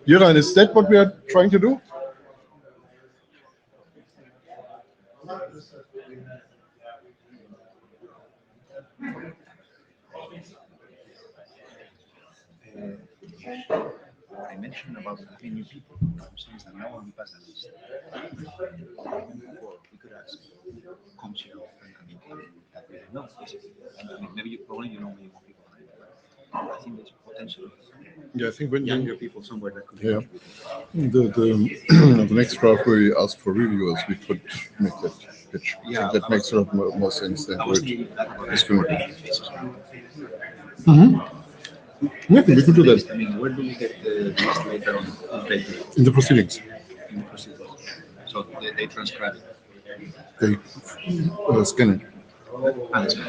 Jöran, is that what we are trying to do? I mentioned about having new people, since that now we pass the list. We could ask, comes here often, I mean, that we don't know. I mean, maybe probably you know many more people than I do. I think there's potential. Yeah, I think when younger people somewhere that could. Yeah, the next draft where we ask for reviewers, we could make that pitch. Yeah, that makes a lot more sense than discriminating. Yeah, we could do that. I mean, where do we get the list later on paper? In the proceedings. In the proceedings. So they transcribe it. They scan it. And scan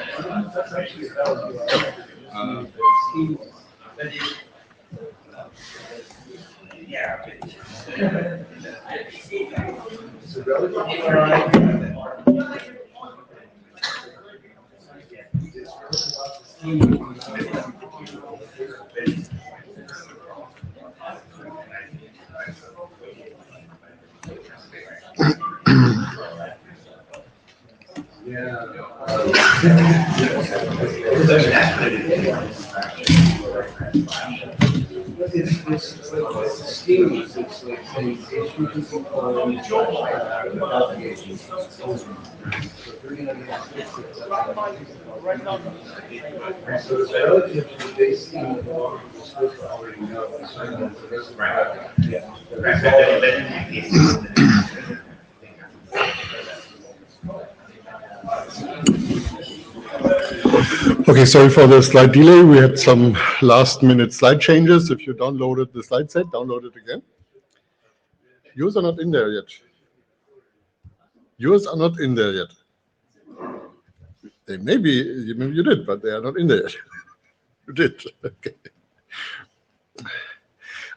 Okay, sorry for the slight delay. We had some last-minute slide changes. If you downloaded the slide set, download it again. Yours are not in there yet. Yours are not in there yet. They maybe you did, but they are not in there yet. You did. Okay.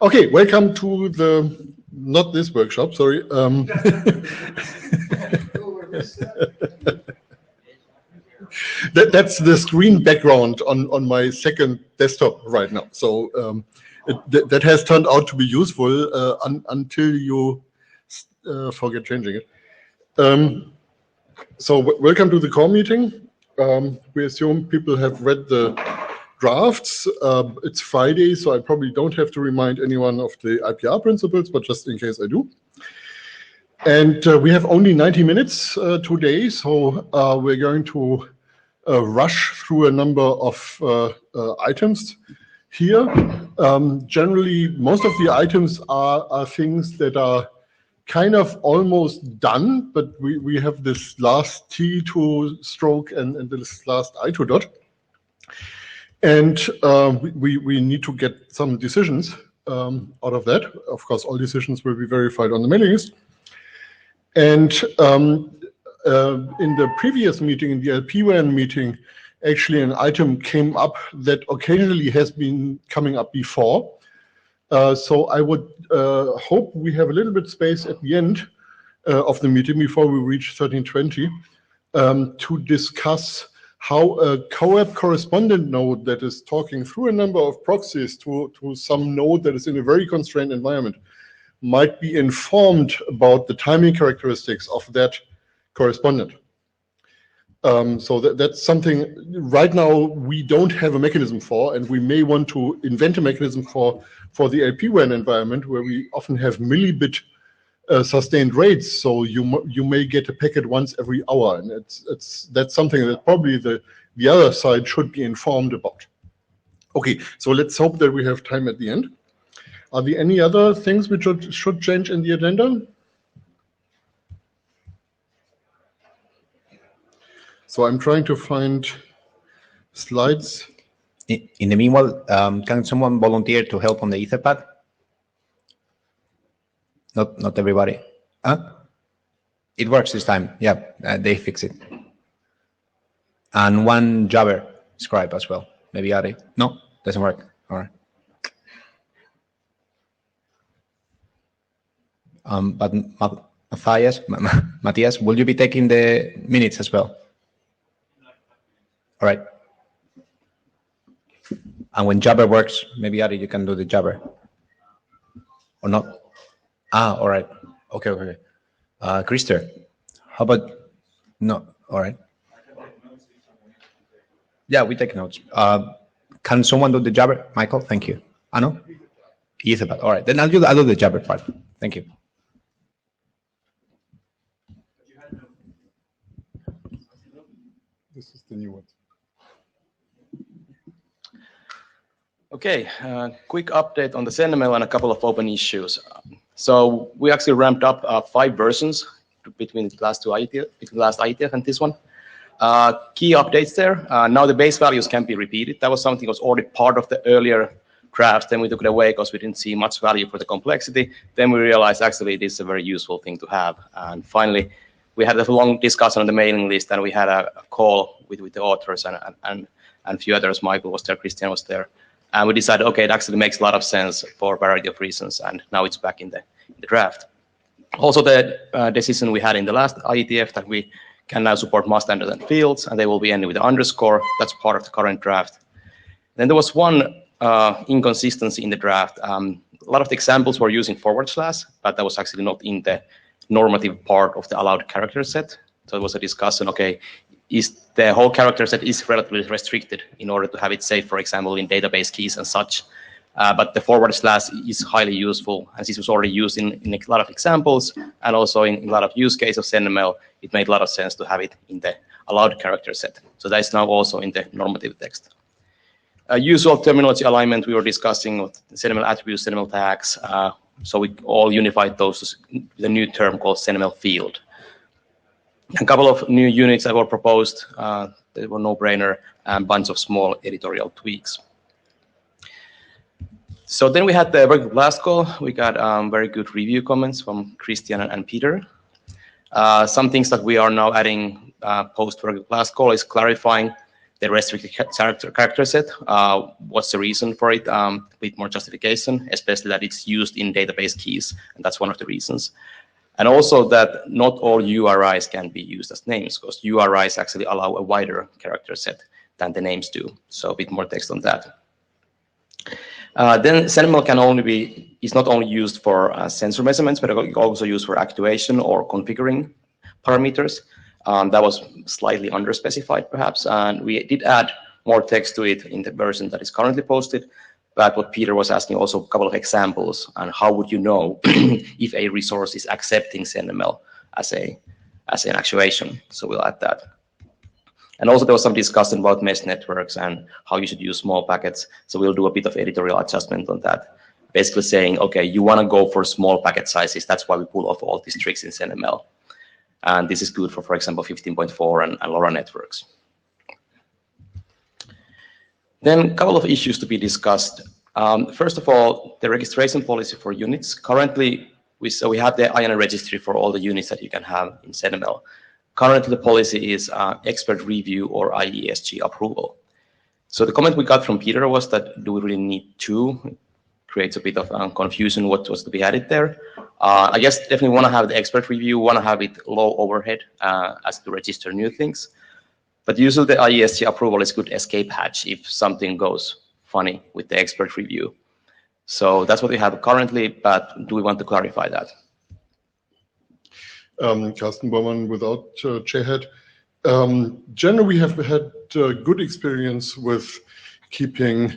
Okay, welcome to the not this workshop. Sorry. That's the screen background on my second desktop right now. So that has turned out to be useful until you forget changing it. So welcome to the core meeting. We assume people have read the drafts. It's Friday, so I probably don't have to remind anyone of the IPR principles, but just in case I do. And we have only 90 minutes today, so we're going to rush through a number of items here. Generally, most of the items are things that are kind of almost done, but we have this last T2 stroke and this last I2 dot. And we need to get some decisions out of that. Of course, all decisions will be verified on the mailing list. And in the previous meeting, in the LPWAN meeting, actually an item came up that occasionally has been coming up before. So I would hope we have a little bit space at the end of the meeting before we reach 1320 to discuss how a CoAP correspondent node that is talking through a number of proxies to some node that is in a very constrained environment might be informed about the timing characteristics of that correspondent. So that's something right now we don't have a mechanism for, and we may want to invent a mechanism for the LPWAN environment where we often have millibit sustained rates. So you may get a packet once every hour, and that's something that probably the other side should be informed about. Okay, so let's hope that we have time at the end. Are there any other things which should change in the agenda? So I'm trying to find slides. In the meanwhile, can someone volunteer to help on the Etherpad? Not everybody. Huh? It works this time. Yeah, they fix it. And one Jabber scribe as well. Maybe Ari. No, doesn't work. All right. But Matthias, will you be taking the minutes as well? All right. And when Jabber works, maybe Ari, you can do the Jabber. Or not? Ah, all right. Okay. Krister, how about, no, all right. Yeah, we take notes. Can someone do the Jabber? Michael, thank you. No? Etherpad, all right. Then I'll do the Jabber part. Thank you. This is the new one. Okay, quick update on the CNML and a couple of open issues. So we actually ramped up 5 versions between the last IETF and this one. Key updates there. Now the base values can be repeated. That was something that was already part of the earlier drafts. Then we took it away because we didn't see much value for the complexity. Then we realized actually this is a very useful thing to have. And finally, we had a long discussion on the mailing list, and we had a call with the authors and a few others. Michael was there, Christian was there. And we decided, okay, it actually makes a lot of sense for a variety of reasons, and now it's back in the draft. Also, the decision we had in the last IETF that we can now support must enter and fields, and they will be ending with the underscore. That's part of the current draft. Then there was one inconsistency in the draft. A lot of the examples were using /, but that was actually not in the normative part of the allowed character set. So it was a discussion, okay, is the whole character set is relatively restricted in order to have it safe, for example, in database keys and such. But the / is highly useful, and this was already used in a lot of examples, and also in a lot of use cases of CNML. It made a lot of sense to have it in the allowed character set. So that is now also in the normative text. Usual terminology alignment we were discussing with CNML attributes, CNML tags. So we all unified those to the new term called CNML field. A couple of new units that were proposed, they were no-brainer, and a bunch of small editorial tweaks. So then we had the very good last call. We got very good review comments from Christian and Peter. Some things that we are now adding post very good last call is clarifying the restricted character set. What's the reason for it? A bit more justification, especially that it's used in database keys, and that's one of the reasons. And also that not all URIs can be used as names, because URIs actually allow a wider character set than the names do. So a bit more text on that. Then CNML is not only used for sensor measurements, but also used for actuation or configuring parameters. That was slightly underspecified, perhaps, and we did add more text to it in the version that is currently posted. But what Peter was asking, also a couple of examples, and how would you know if a resource is accepting CNML as an actuation? So we'll add that. And also there was some discussion about mesh networks and how you should use small packets. So we'll do a bit of editorial adjustment on that. Basically saying, okay, you want to go for small packet sizes. That's why we pull off all these tricks in CNML. And this is good for example, 15.4 and LoRa networks. Then a couple of issues to be discussed. First of all, the registration policy for units. Currently, we have the INA registry for all the units that you can have in CNML. Currently, the policy is expert review or IESG approval. So the comment we got from Peter was that, do we really need 2? It creates a bit of confusion what was to be added there. I guess definitely want to have the expert review, want to have it low overhead as to register new things. But usually the IESG approval is good escape hatch if something goes funny with the expert review. So that's what we have currently, but do we want to clarify that? Carsten Bormann without Chairhead. Generally, we have had good experience with keeping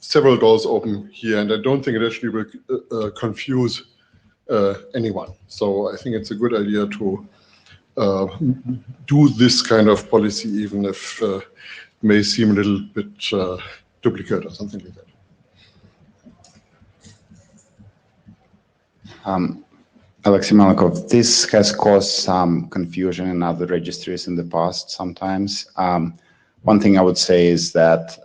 several doors open here, and I don't think it actually will confuse anyone. So I think it's a good idea to do this kind of policy, even if it may seem a little bit duplicate or something like that. Alexei Malikov, this has caused some confusion in other registries in the past sometimes. One thing I would say is that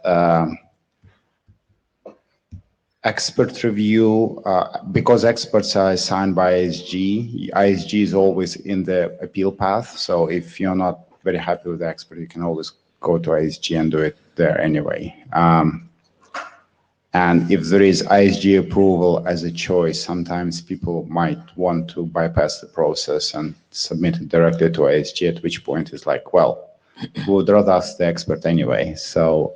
expert review, because experts are assigned by ISG, ISG is always in the appeal path. So if you're not very happy with the expert, you can always go to ISG and do it there anyway. And if there is ISG approval as a choice, sometimes people might want to bypass the process and submit it directly to ISG, at which point it's like, well, we would rather ask the expert anyway. So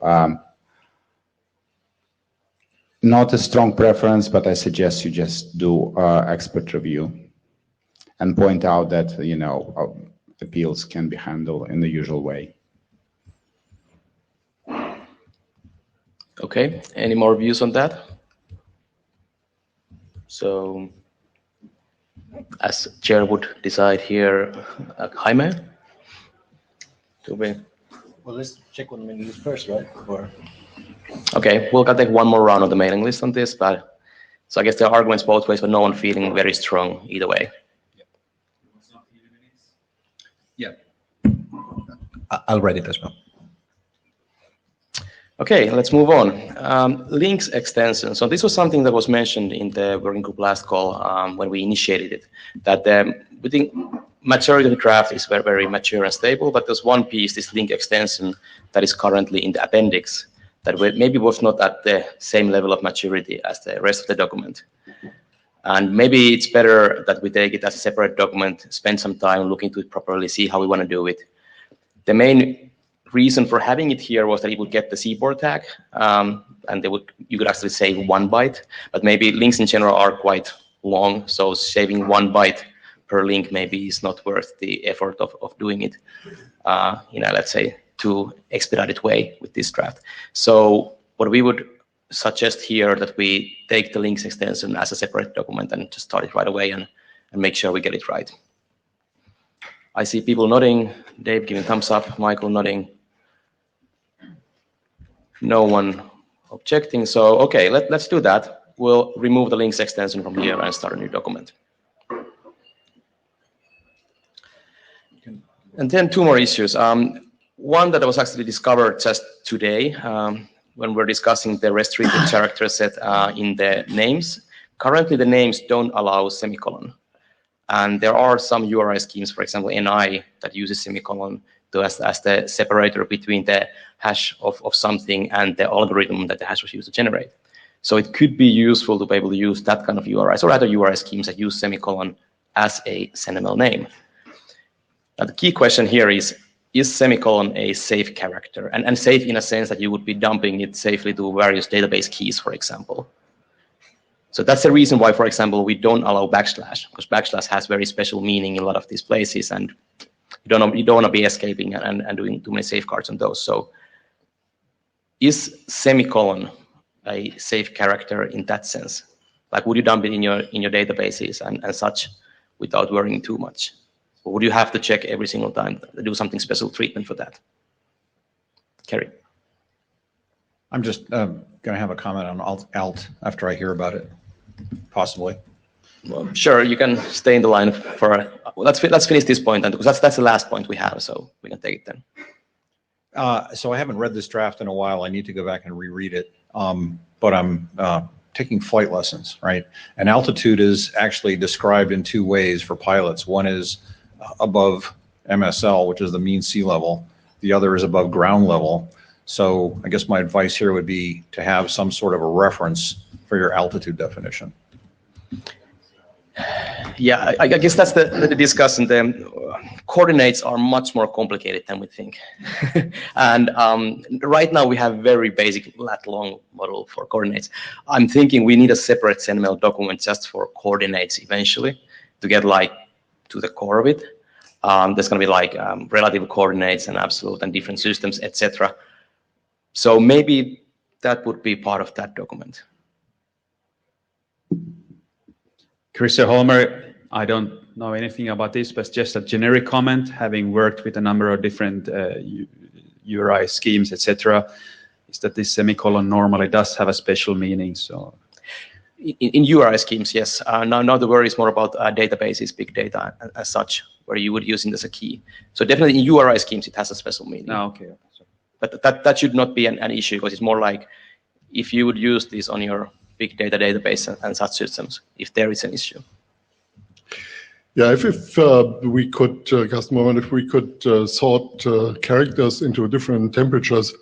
not a strong preference, but I suggest you just do expert review and point out that, you know, appeals can be handled in the usual way. Okay, any more views on that? So, as chair would decide here, Jaime? Well, let's check on the mailing list first, right? Or... Okay, we'll take one more round on the mailing list on this, but so I guess there are arguments both ways, but no one feeling very strong either way. Yeah. I'll read it as well. Okay, let's move on. Links extension. So this was something that was mentioned in the working group last call when we initiated it, that we think majority of the draft is very, very mature and stable, but there's one piece, this link extension, that is currently in the appendix that maybe was not at the same level of maturity as the rest of the document. And maybe it's better that we take it as a separate document, spend some time looking to it properly, see how we want to do it. The main reason for having it here was that it would get the seaboard tag, and you could actually save 1 byte, but maybe links in general are quite long, so saving 1 byte per link maybe is not worth the effort of doing it, let's say, to expedited way with this draft. So what we would suggest here that we take the links extension as a separate document and just start it right away and make sure we get it right. I see people nodding, Dave giving thumbs up, Michael nodding. No one objecting, so okay, let's do that. We'll remove the links extension from here and start a new document. And then 2 more issues. One that was actually discovered just today when we're discussing the restricted character set in the names. Currently, the names don't allow semicolon. And there are some URI schemes, for example, NI, that uses semicolon as the separator between the hash of something and the algorithm that the hash was used to generate. So it could be useful to be able to use that kind of URIs or other URI schemes that use semicolon as a SNML name. Now, the key question here is semicolon a safe character? And safe in a sense that you would be dumping it safely to various database keys, for example. So that's the reason why, for example, we don't allow backslash, because backslash has very special meaning in a lot of these places, and you don't want to be escaping and doing too many safeguards on those. So is semicolon a safe character in that sense? Like, would you dump it in your databases and such without worrying too much? Or would you have to check every single time, do something special treatment for that? Kerry. I'm just going to have a comment on alt after I hear about it, possibly. Well, sure, you can stay in the line for. Let's finish this point, and because that's the last point we have, so we can take it then. So I haven't read this draft in a while. I need to go back and reread it. But I'm taking flight lessons, right? And altitude is actually described in 2 ways for pilots. One is above MSL, which is the mean sea level. The other is above ground level. So I guess my advice here would be to have some sort of a reference for your altitude definition. Yeah, I guess that's the discussion. The coordinates are much more complicated than we think. And right now we have very basic lat-long model for coordinates. I'm thinking we need a separate SNML document just for coordinates eventually to get like to the core of it. There's going to be like relative coordinates and absolute and different systems, etc. So maybe that would be part of that document. Christian Holmer, I don't know anything about this, but just a generic comment, having worked with a number of different URI schemes, etc., is that this semicolon normally does have a special meaning. So in URI schemes, yes. Now the worry is more about databases, big data as such, where you would use it as a key. So definitely in URI schemes, it has a special meaning. Oh, okay. But that should not be an issue, because it's more like if you would use this on your big data database and such systems, if there is an issue. Yeah, if we could, Carsten, if we could sort characters into different temperatures,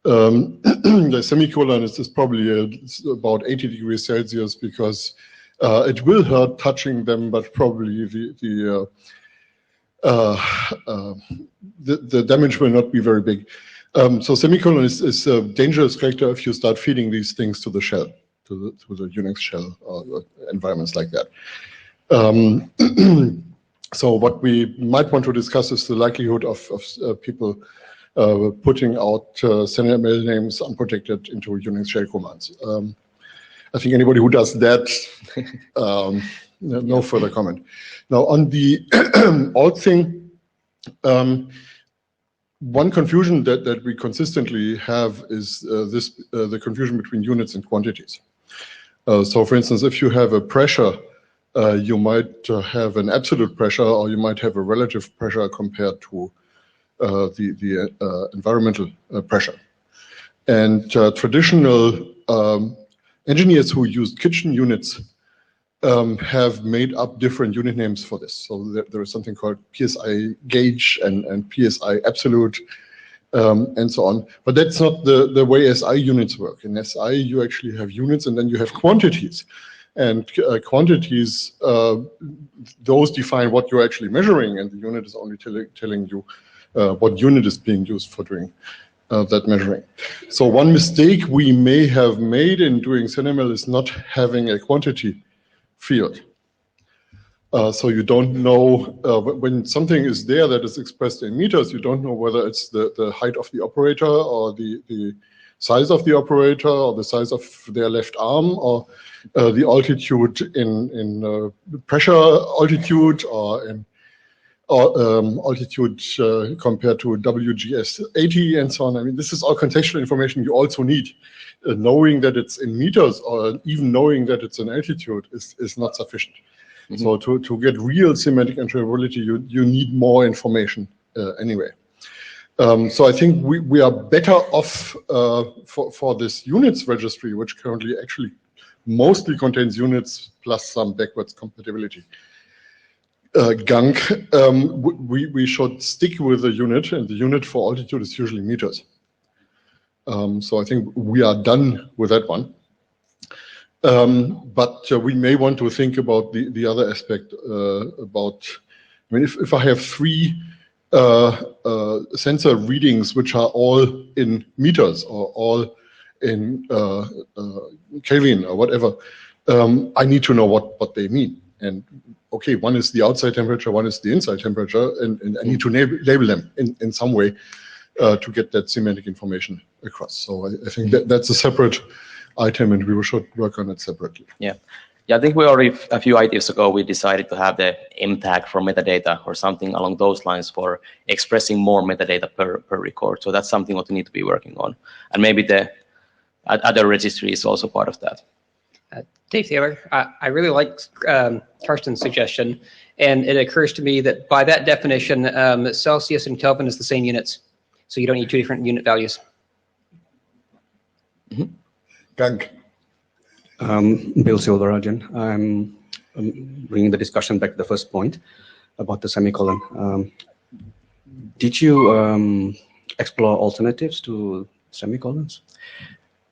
the semicolon is probably about 80 degrees Celsius, because it will hurt touching them, but probably the damage will not be very big. So semicolon is a dangerous character if you start feeding these things to the shell, to the Unix shell or environments like that. So what we might want to discuss is the likelihood of people putting out SNML names unprotected into Unix shell commands. I think anybody who does that, no further comment. Now on the alt thing, one confusion that we consistently have is the confusion between units and quantities. So for instance, if you have a pressure, you might have an absolute pressure, or you might have a relative pressure compared to the environmental pressure. And traditional engineers who use kitchen units have made up different unit names for this. So there is something called PSI gauge and PSI absolute and so on. But that's not the way SI units work. In SI, you actually have units and then you have quantities. And quantities, those define what you're actually measuring, and the unit is only telling you what unit is being used for doing that measuring. So one mistake we may have made in doing SNML is not having a quantity field. So you don't know, when something is there that is expressed in meters, you don't know whether it's the height of the operator, or the size of the operator, or the size of their left arm, or the altitude in pressure altitude, or in altitude compared to WGS 80 and so on. I mean, this is all contextual information you also need. Knowing that it's in meters, or even knowing that it's in altitude, is not sufficient. Mm-hmm. So to get real semantic interpretability, you need more information anyway. So I think we are better off for this units registry, which currently actually mostly contains units plus some backwards compatibility gunk. We should stick with the unit, and the unit for altitude is usually meters. So I think we are done with that one. But we may want to think about the other aspect about, I mean, if I have three sensor readings which are all in meters or all in Kelvin or whatever, I need to know what they mean. And okay, one is the outside temperature, one is the inside temperature, and I need to label them in some way to get that semantic information across. So I think that's a separate item, and we should work on it separately. Yeah. Yeah, I think we already, a few IETFs ago, we decided to have the M tag for metadata or something along those lines for expressing more metadata per record. So that's something what we need to be working on. And maybe the other registry is also part of that. Dave Taylor, I really like Karsten's suggestion, and it occurs to me that by that definition, Celsius and Kelvin is the same units, so you don't need two different unit values. Mm-hmm. Gang. Bill Silverajan. I'm bringing the discussion back to the first point about the semicolon. Did you explore alternatives to semicolons?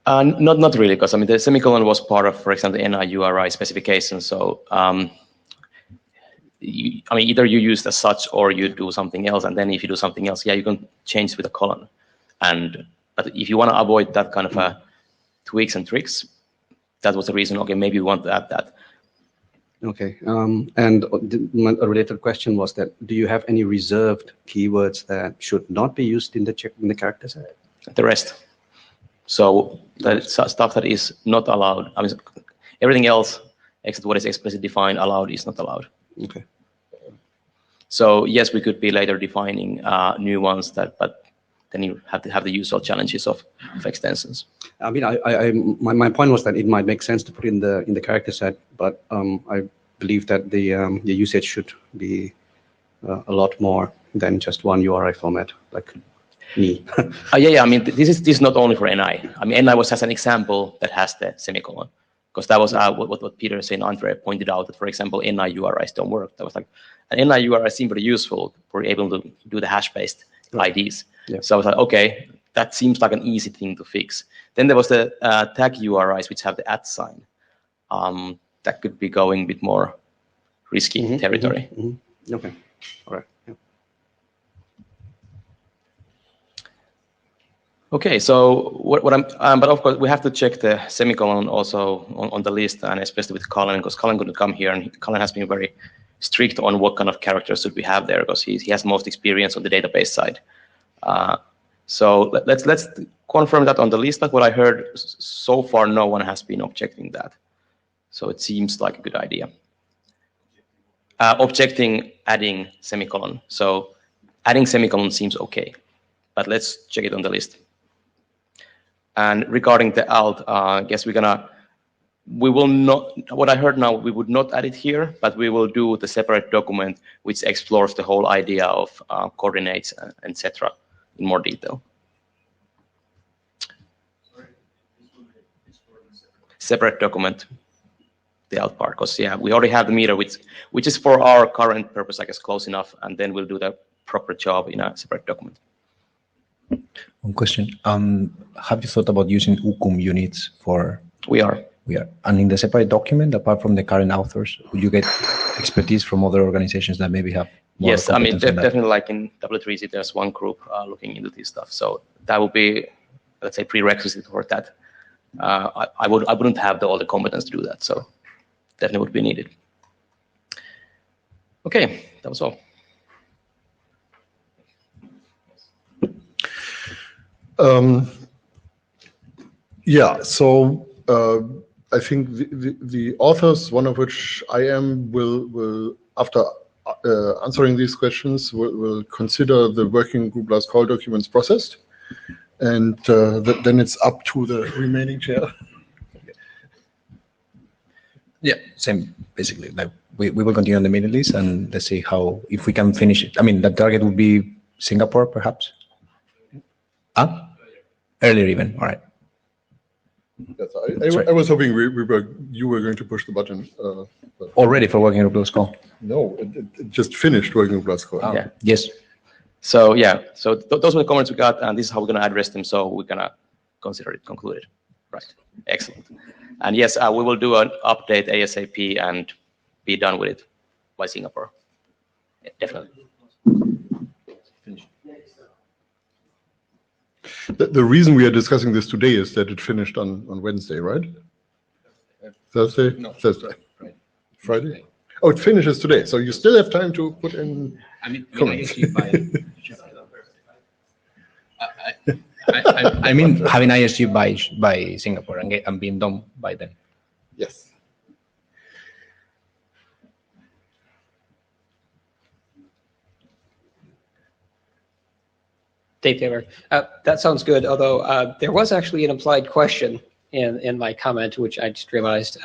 Not really, because I mean the semicolon was part of, for example, the NI-URI specification. So I mean, either you use as such or you do something else, and then if you do something else, yeah, you can change with a colon. But if you want to avoid that kind of tweaks and tricks, that was the reason. Okay, maybe we want to add that. Okay, and a related question was that: do you have any reserved keywords that should not be used in the character set? The rest. So that stuff that is not allowed. I mean, everything else except what is explicitly defined allowed is not allowed. Okay. So yes, we could be later defining new ones but then you have to have the usual challenges of extensions. I mean, my point was that it might make sense to put in the character set, but I believe that the usage should be a lot more than just one URI format, like me. Yeah. I mean, this is not only for NI. I mean, NI was as an example that has the semicolon, because that was what Peter and Andre pointed out, that, for example, NI URIs don't work. That was like, an NI URI seemed very useful for able to do the hash-based IDs. Yeah. So I was like, okay, that seems like an easy thing to fix. Then there was the tag URIs, which have the @ sign. That could be going a bit more risky territory. Okay, all right. Yeah. Okay, so what I'm, but of course we have to check the semicolon also on the list, and especially with Colin, because Colin couldn't come here, and Colin has been very strict on what kind of characters should we have there, because he has most experience on the database side. So let's confirm that on the list. But what I heard so far, no one has been objecting that, so it seems like a good idea. Objecting adding semicolon. So adding semicolon seems okay, but let's check it on the list. And regarding the alt, I guess we will not, what I heard now, we would not add it here, but we will do the separate document which explores the whole idea of coordinates, etc. in more detail. Separate document, the alt part, because yeah, we already have the meter, which is for our current purpose, I guess, close enough, and then we'll do the proper job in a separate document. One question. Have you thought about using UCUM units for? We are. And in the separate document, apart from the current authors, would you get expertise from other organizations that maybe have more? Yes, I mean, definitely, like in W3C, there's one group looking into this stuff. So that would be, let's say, prerequisite for that. I wouldn't have all the competence to do that, so definitely would be needed. Okay, that was all. Yeah, so I think the authors, one of which I am, will after answering these questions, will consider the working group last call documents processed, and then it's up to the remaining chair. Yeah, same basically. Like we will continue on the mailing list, and let's see if we can finish it. I mean, the target would be Singapore, perhaps. Earlier even. All right. Yes, I was hoping you were going to push the button. Already for working group last call? No, it just finished working group last call. Oh, yeah. Yes. So yeah, so those were the comments we got, and this is how we're going to address them. So we're going to consider it concluded. Right. Excellent. And yes, we will do an update ASAP and be done with it by Singapore. Yeah, definitely. The reason we are discussing this today is that it finished on Wednesday, right? Thursday? No. Thursday. Friday? Oh, it finishes today. So you still have time to put in comments. I mean, having ISG by Singapore and being done by then. Yes. Dave Taylor, that sounds good, although there was actually an implied question in my comment, which I just realized.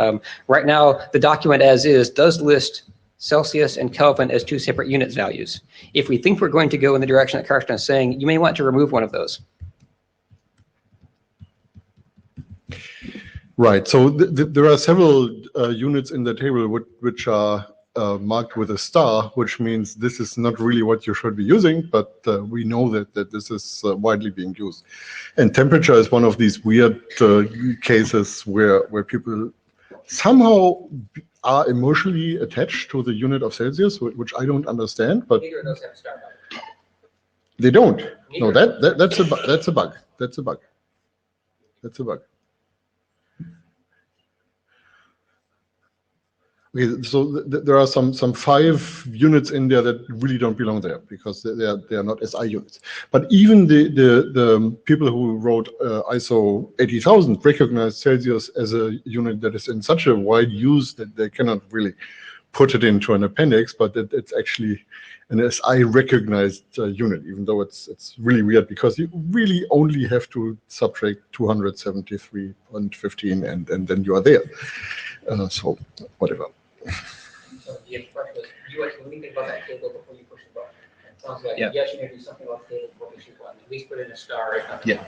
Right now, the document as is does list Celsius and Kelvin as two separate units values. If we think we're going to go in the direction that Karsten is saying, you may want to remove one of those. Right. So there are several units in the table which are marked with a star, which means this is not really what you should be using, but we know that this is widely being used. And temperature is one of these weird cases where people somehow are emotionally attached to the unit of Celsius, which I don't understand. But they don't. No, that's a bug. That's a bug. That's a bug. That's a bug. Okay, so there are some 5 units in there that really don't belong there because they are not SI units. But even the people who wrote ISO 80,000 recognize Celsius as a unit that is in such a wide use that they cannot really put it into an appendix, but it's actually an SI recognized unit, even though it's really weird because you really only have to subtract 273.15 and then you are there. So whatever. So the expression was, you actually think about that table before you push the button. It sounds like Yeah. yes, you may do something about the table before you push the button. At least put in a star. Yeah.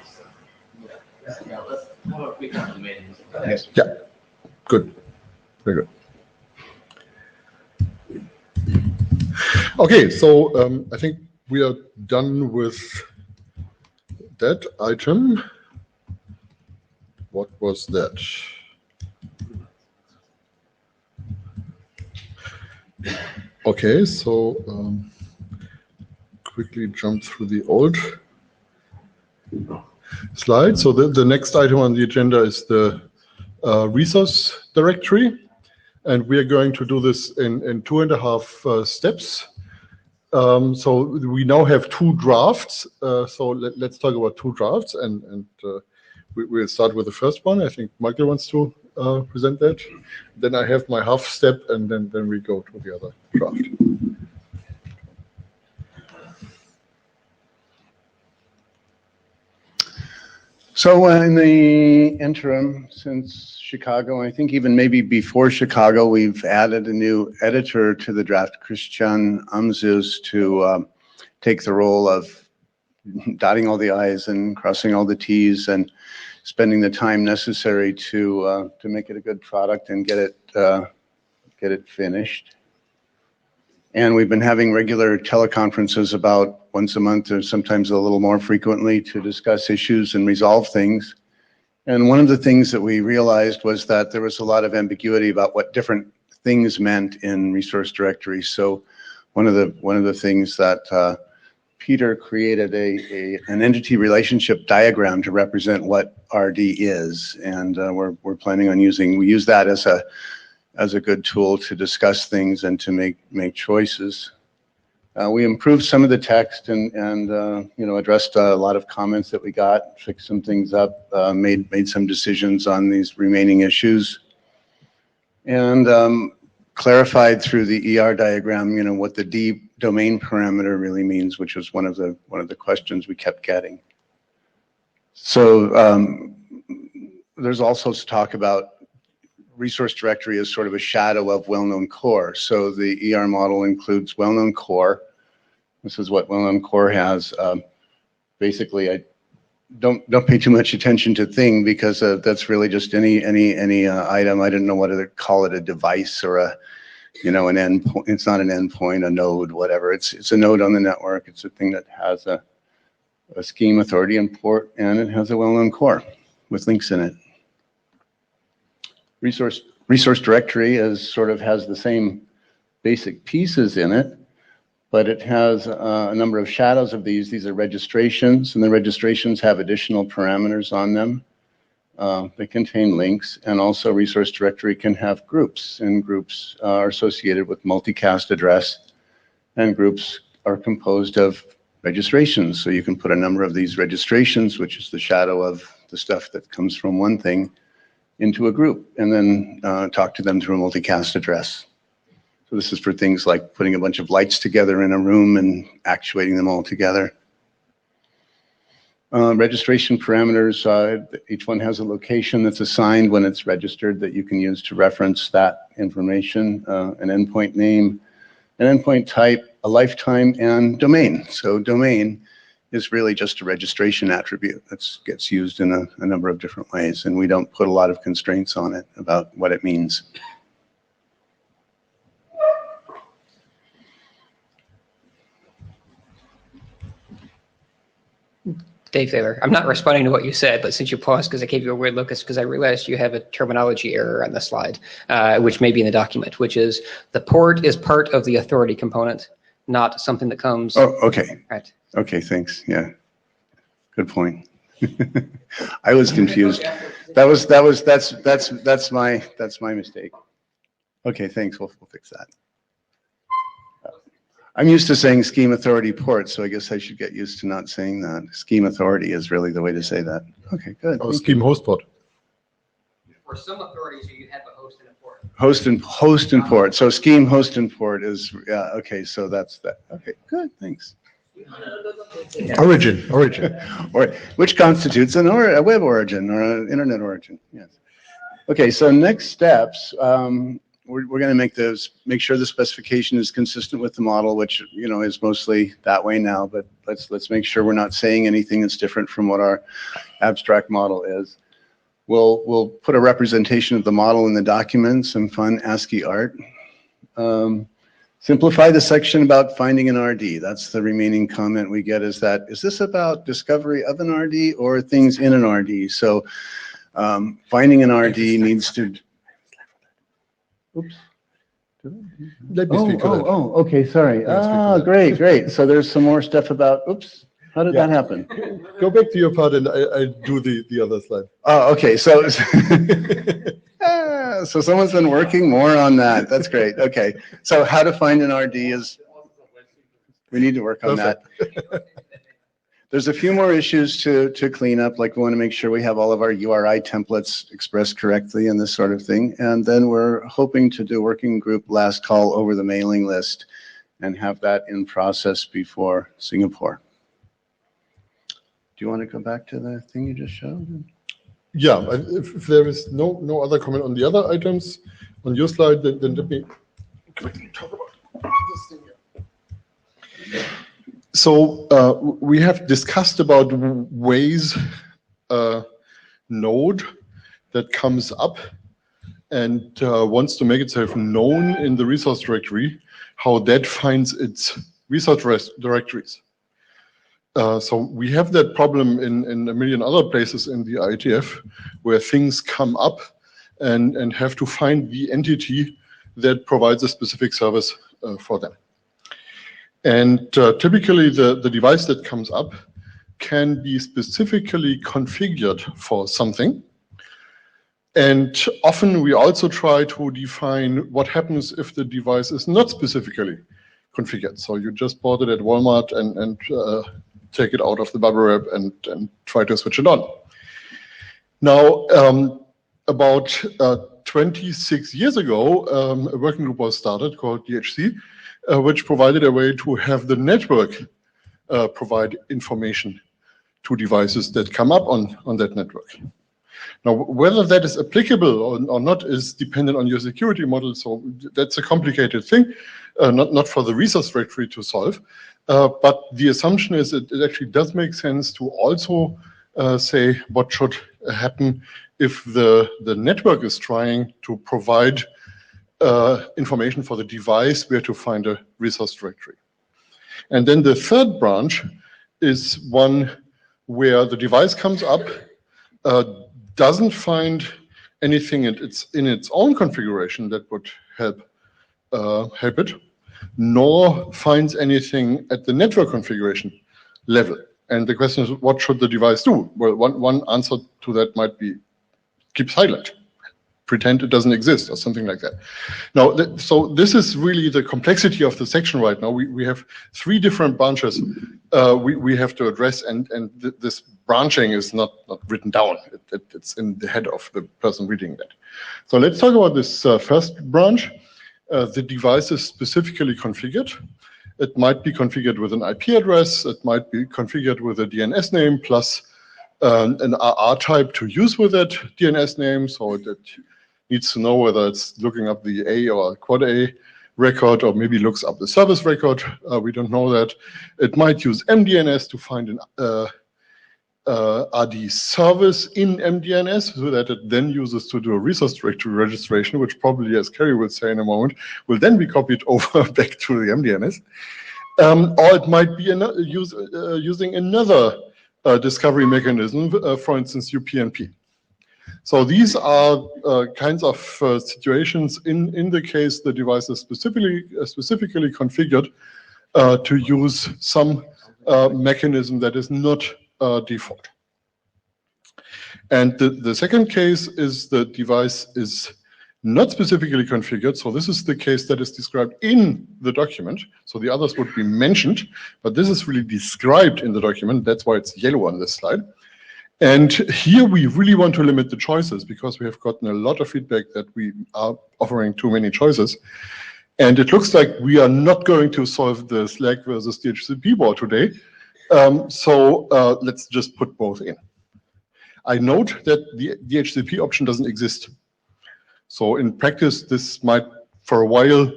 Let's have a quick remaining. Yes. Yeah, good, very good. Okay, so I think we are done with that item. What was that? Okay, so quickly jump through the old slide. So the next item on the agenda is the resource directory. And we are going to do this in 2.5 steps. So we now have 2 drafts. So let's talk about 2 drafts. And we'll start with the first one. I think Michael wants to present that. Then I have my half step, and then we go to the other draft. So in the interim, since Chicago, I think even maybe before Chicago, we've added a new editor to the draft, Christian Amzus, to take the role of dotting all the I's and crossing all the T's and spending the time necessary to make it a good product and get it finished. And we've been having regular teleconferences about once a month or sometimes a little more frequently to discuss issues and resolve things. And one of the things that we realized was that there was a lot of ambiguity about what different things meant in resource directories. So one of the things that Peter created an entity relationship diagram to represent what RD is, and we're planning on we use that as a good tool to discuss things and to make choices. We improved some of the text and addressed a lot of comments that we got, fixed some things up, made some decisions on these remaining issues, and clarified through the ER diagram, what the D domain parameter really means, which was one of the questions we kept getting. So there's also talk about resource directory as sort of a shadow of well-known core. So the ER model includes well-known core. This is what well-known core has. Basically, I don't pay too much attention to thing because that's really just any item. I don't know what to call it, a device or an endpoint. It's not an endpoint, a node, whatever. It's a node on the network. It's a thing that has a scheme authority and port, and it has a well-known core with links in it. Resource directory has the same basic pieces in it, but it has a number of shadows of these. These are registrations, and the registrations have additional parameters on them. They contain links, and also resource directory can have groups, and groups are associated with multicast address, and groups are composed of registrations. So you can put a number of these registrations, which is the shadow of the stuff that comes from one thing, into a group, and then talk to them through a multicast address. So this is for things like putting a bunch of lights together in a room and actuating them all together. Registration parameters, each one has a location that's assigned when it's registered that you can use to reference that information, an endpoint name, an endpoint type, a lifetime, and domain. So domain is really just a registration attribute that gets used in a number of different ways, and we don't put a lot of constraints on it about what it means. Dave Taylor, I'm not responding to what you said, but since you paused because I gave you a weird look, it's because I realized you have a terminology error on the slide, which may be in the document, which is the port is part of the authority component, not something that comes. Oh, okay. Right. Okay, thanks. Yeah, good point. I was confused. That's my mistake. Okay, thanks. We'll fix that. I'm used to saying scheme authority port, so I guess I should get used to not saying that. Scheme authority is really the way to say that. Okay, good. Oh, scheme host port. For some authorities, you have a host and a port. Host and port. So scheme, host and port is, yeah, okay, so that's that. Okay, good, thanks. Origin. Or which constitutes a web origin or an internet origin, yes. Okay, so next steps, we're going to make sure the specification is consistent with the model, which is mostly that way now. But let's make sure we're not saying anything that's different from what our abstract model is. We'll put a representation of the model in the document, some fun ASCII art. Simplify the section about finding an RD. That's the remaining comment we get. Is this about discovery of an RD or things in an RD? So finding an RD needs to. Oops. Let me speak for that. Okay, sorry. Great. So there's some more stuff about, oops, how did that happen? Go back to your part and I do the other slide. Oh, okay, so, so someone's been working more on that. That's great, okay. So how to find an RD is, we need to work on that. There's a few more issues to clean up, like we want to make sure we have all of our URI templates expressed correctly and this sort of thing. And then we're hoping to do working group last call over the mailing list and have that in process before Singapore. Do you want to go back to the thing you just showed? Yeah, if there is no other comment on the other items on your slide, then let me quickly talk about this thing here. So we have discussed about ways node that comes up and wants to make itself known in the resource directory, how that finds its resource directories. So we have that problem in a million other places in the IETF where things come up and have to find the entity that provides a specific service for them. And typically the device that comes up can be specifically configured for something. And often we also try to define what happens if the device is not specifically configured. So you just bought it at Walmart and take it out of the bubble wrap and try to switch it on. Now, about 26 years ago, a working group was started called DHC, which provided a way to have the network provide information to devices that come up on that network. Now, whether that is applicable or not is dependent on your security model, so that's a complicated thing, not for the resource directory to solve. But the assumption is it actually does make sense to also say what should happen if the network is trying to provide information for the device where to find a resource directory. And then the third branch is one where the device comes up, doesn't find anything in its own configuration that would help it, nor finds anything at the network configuration level. And the question is, what should the device do? Well, one answer to that might be keep silent, pretend it doesn't exist or something like that. Now, so this is really the complexity of the section right now. We have three different branches we have to address, and this branching is not written down. It's in the head of the person reading that. So let's talk about this first branch. The device is specifically configured. It might be configured with an IP address. It might be configured with a DNS name plus an RR type to use with that DNS name. So it needs to know whether it's looking up the A or quad A record, or maybe looks up the service record. We don't know that. It might use MDNS to find an RD service in MDNS, so that it then uses to do a resource directory registration, which probably, as Kerry will say in a moment, will then be copied over back to the MDNS. Or it might be using another discovery mechanism, for instance, UPnP. So these are kinds of situations in the case the device is specifically configured to use some mechanism that is not default. And the second case is the device is not specifically configured. So this is the case that is described in the document. So the others would be mentioned, but this is really described in the document. That's why it's yellow on this slide. And here we really want to limit the choices because we have gotten a lot of feedback that we are offering too many choices. And it looks like we are not going to solve the Slack versus DHCP war today. So let's just put both in. I note that the DHCP option doesn't exist. So in practice, this might for a while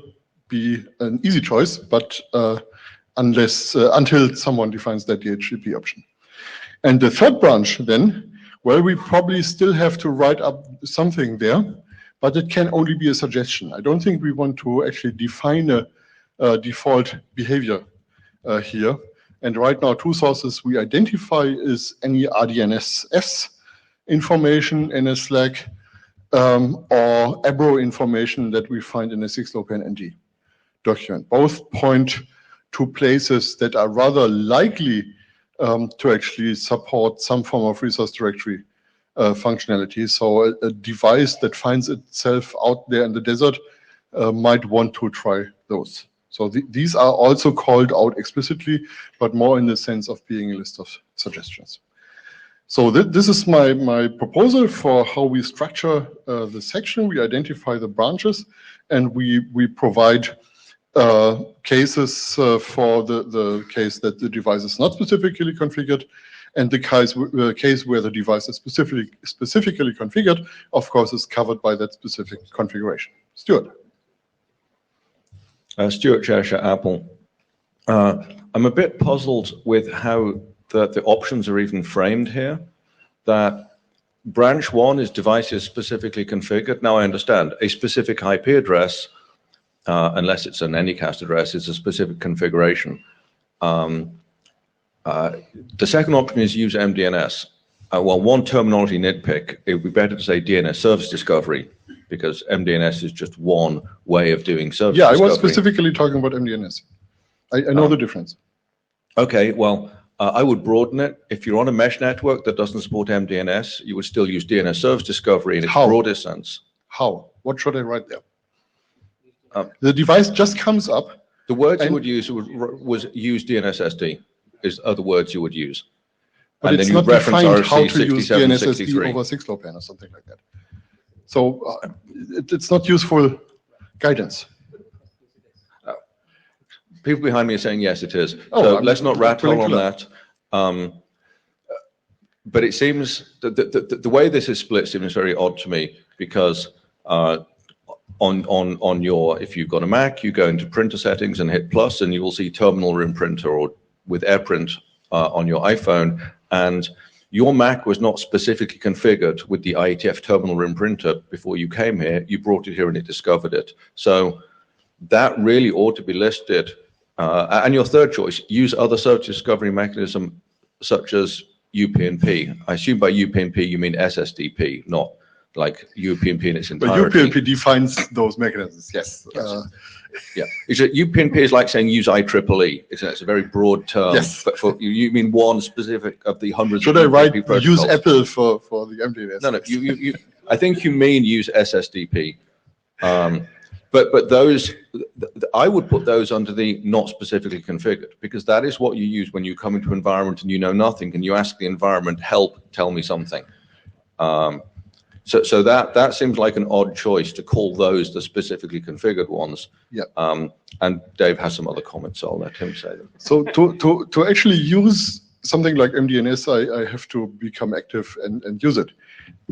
be an easy choice, but until someone defines that DHCP option. And the third branch then, well, we probably still have to write up something there, but it can only be a suggestion. I don't think we want to actually define a default behavior here. And right now, two sources we identify is any RDNSS information in a Slack or ABRO information that we find in a 6LoWPAN NG document. Both point to places that are rather likely to actually support some form of resource directory functionality. So a device that finds itself out there in the desert might want to try those. So these are also called out explicitly, but more in the sense of being a list of suggestions. So this is my proposal for how we structure the section. We identify the branches, and we provide cases for the case that the device is not specifically configured, and the case where the device is specifically configured, of course, is covered by that specific configuration. Stuart. Stuart Cheshire, Apple. I'm a bit puzzled with how the options are even framed here. That branch 1 is devices specifically configured. Now I understand a specific IP address, unless it's an Anycast address, is a specific configuration. The second option is use MDNS. Well, one terminology nitpick, it would be better to say DNS service discovery, because MDNS is just one way of doing service discovery. Yeah, I was specifically talking about MDNS. I know the difference. Okay, well, I would broaden it. If you're on a mesh network that doesn't support MDNS, you would still use DNS service discovery in its broadest sense. How? What should I write there? The device just comes up. The words you would use was use DNSSD, are the words you would use. But and it's then you not reference defined how to use 6763. DNSSD over 6LoWPAN or something like that. So it's not useful guidance. People behind me are saying yes, it is. Oh, so let's not rat hole on that. But it seems that the way this is split seems very odd to me, because on your, if you've got a Mac, you go into printer settings and hit plus, and you will see terminal room printer or with AirPrint on your iPhone, and your Mac was not specifically configured with the IETF terminal room printer before you came here. You brought it here and it discovered it. So that really ought to be listed. And your third choice, use other search discovery mechanism such as UPnP. I assume by UPnP you mean SSDP, not like UPnP in its entirety. But UPnP defines those mechanisms, yes. Yeah, UPnP is like saying use IEEE. It's a very broad term. Yes. But for you mean one specific of the hundreds. Should of I write protocols. use Apple for the MDNS? No, you I think you mean use SSDP. But those, I would put those under the not specifically configured, because that is what you use when you come into an environment and you know nothing, and you ask the environment, help, tell me something. So that seems like an odd choice to call those the specifically configured ones. Yeah. And Dave has some other comments, so I'll let him say them. So to actually use something like MDNS, I have to become active and use it.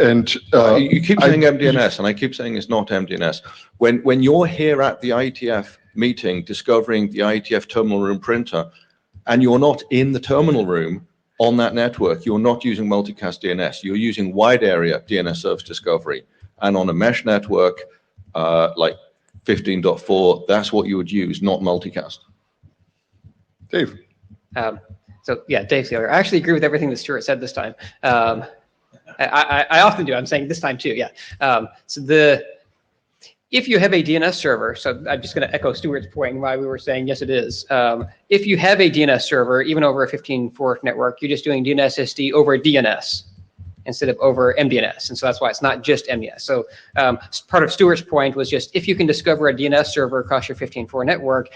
And you keep saying MDNS, and I keep saying it's not MDNS. When you're here at the IETF meeting discovering the IETF terminal room printer, and you're not in the terminal room on that network, you're not using multicast DNS. You're using wide area DNS service discovery. And on a mesh network like 15.4, that's what you would use, not multicast. Dave. So yeah, Dave's the other. I actually agree with everything that Stuart said this time. I often do. I'm saying this time too. Yeah. If you have a DNS server, so I'm just going to echo Stuart's point why we were saying yes, it is. If you have a DNS server, even over a 15.4 network, you're just doing DNSSD over DNS instead of over MDNS, and so that's why it's not just MDNS. So part of Stuart's point was just if you can discover a DNS server across your 15.4 network,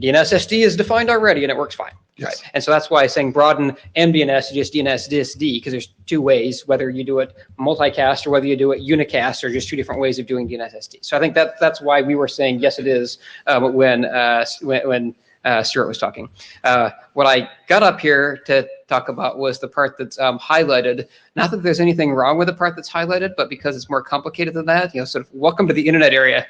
DNSSD is defined already and it works fine. Yes. Right? And so that's why saying broaden MDNS to just DNSSD, because there's two ways, whether you do it multicast or whether you do it unicast, or just two different ways of doing DNSSD. So I think that's why we were saying yes, it is when Stuart was talking. What I got up here to talk about was the part that's highlighted. Not that there's anything wrong with the part that's highlighted, but because it's more complicated than that, you know, sort of welcome to the internet area.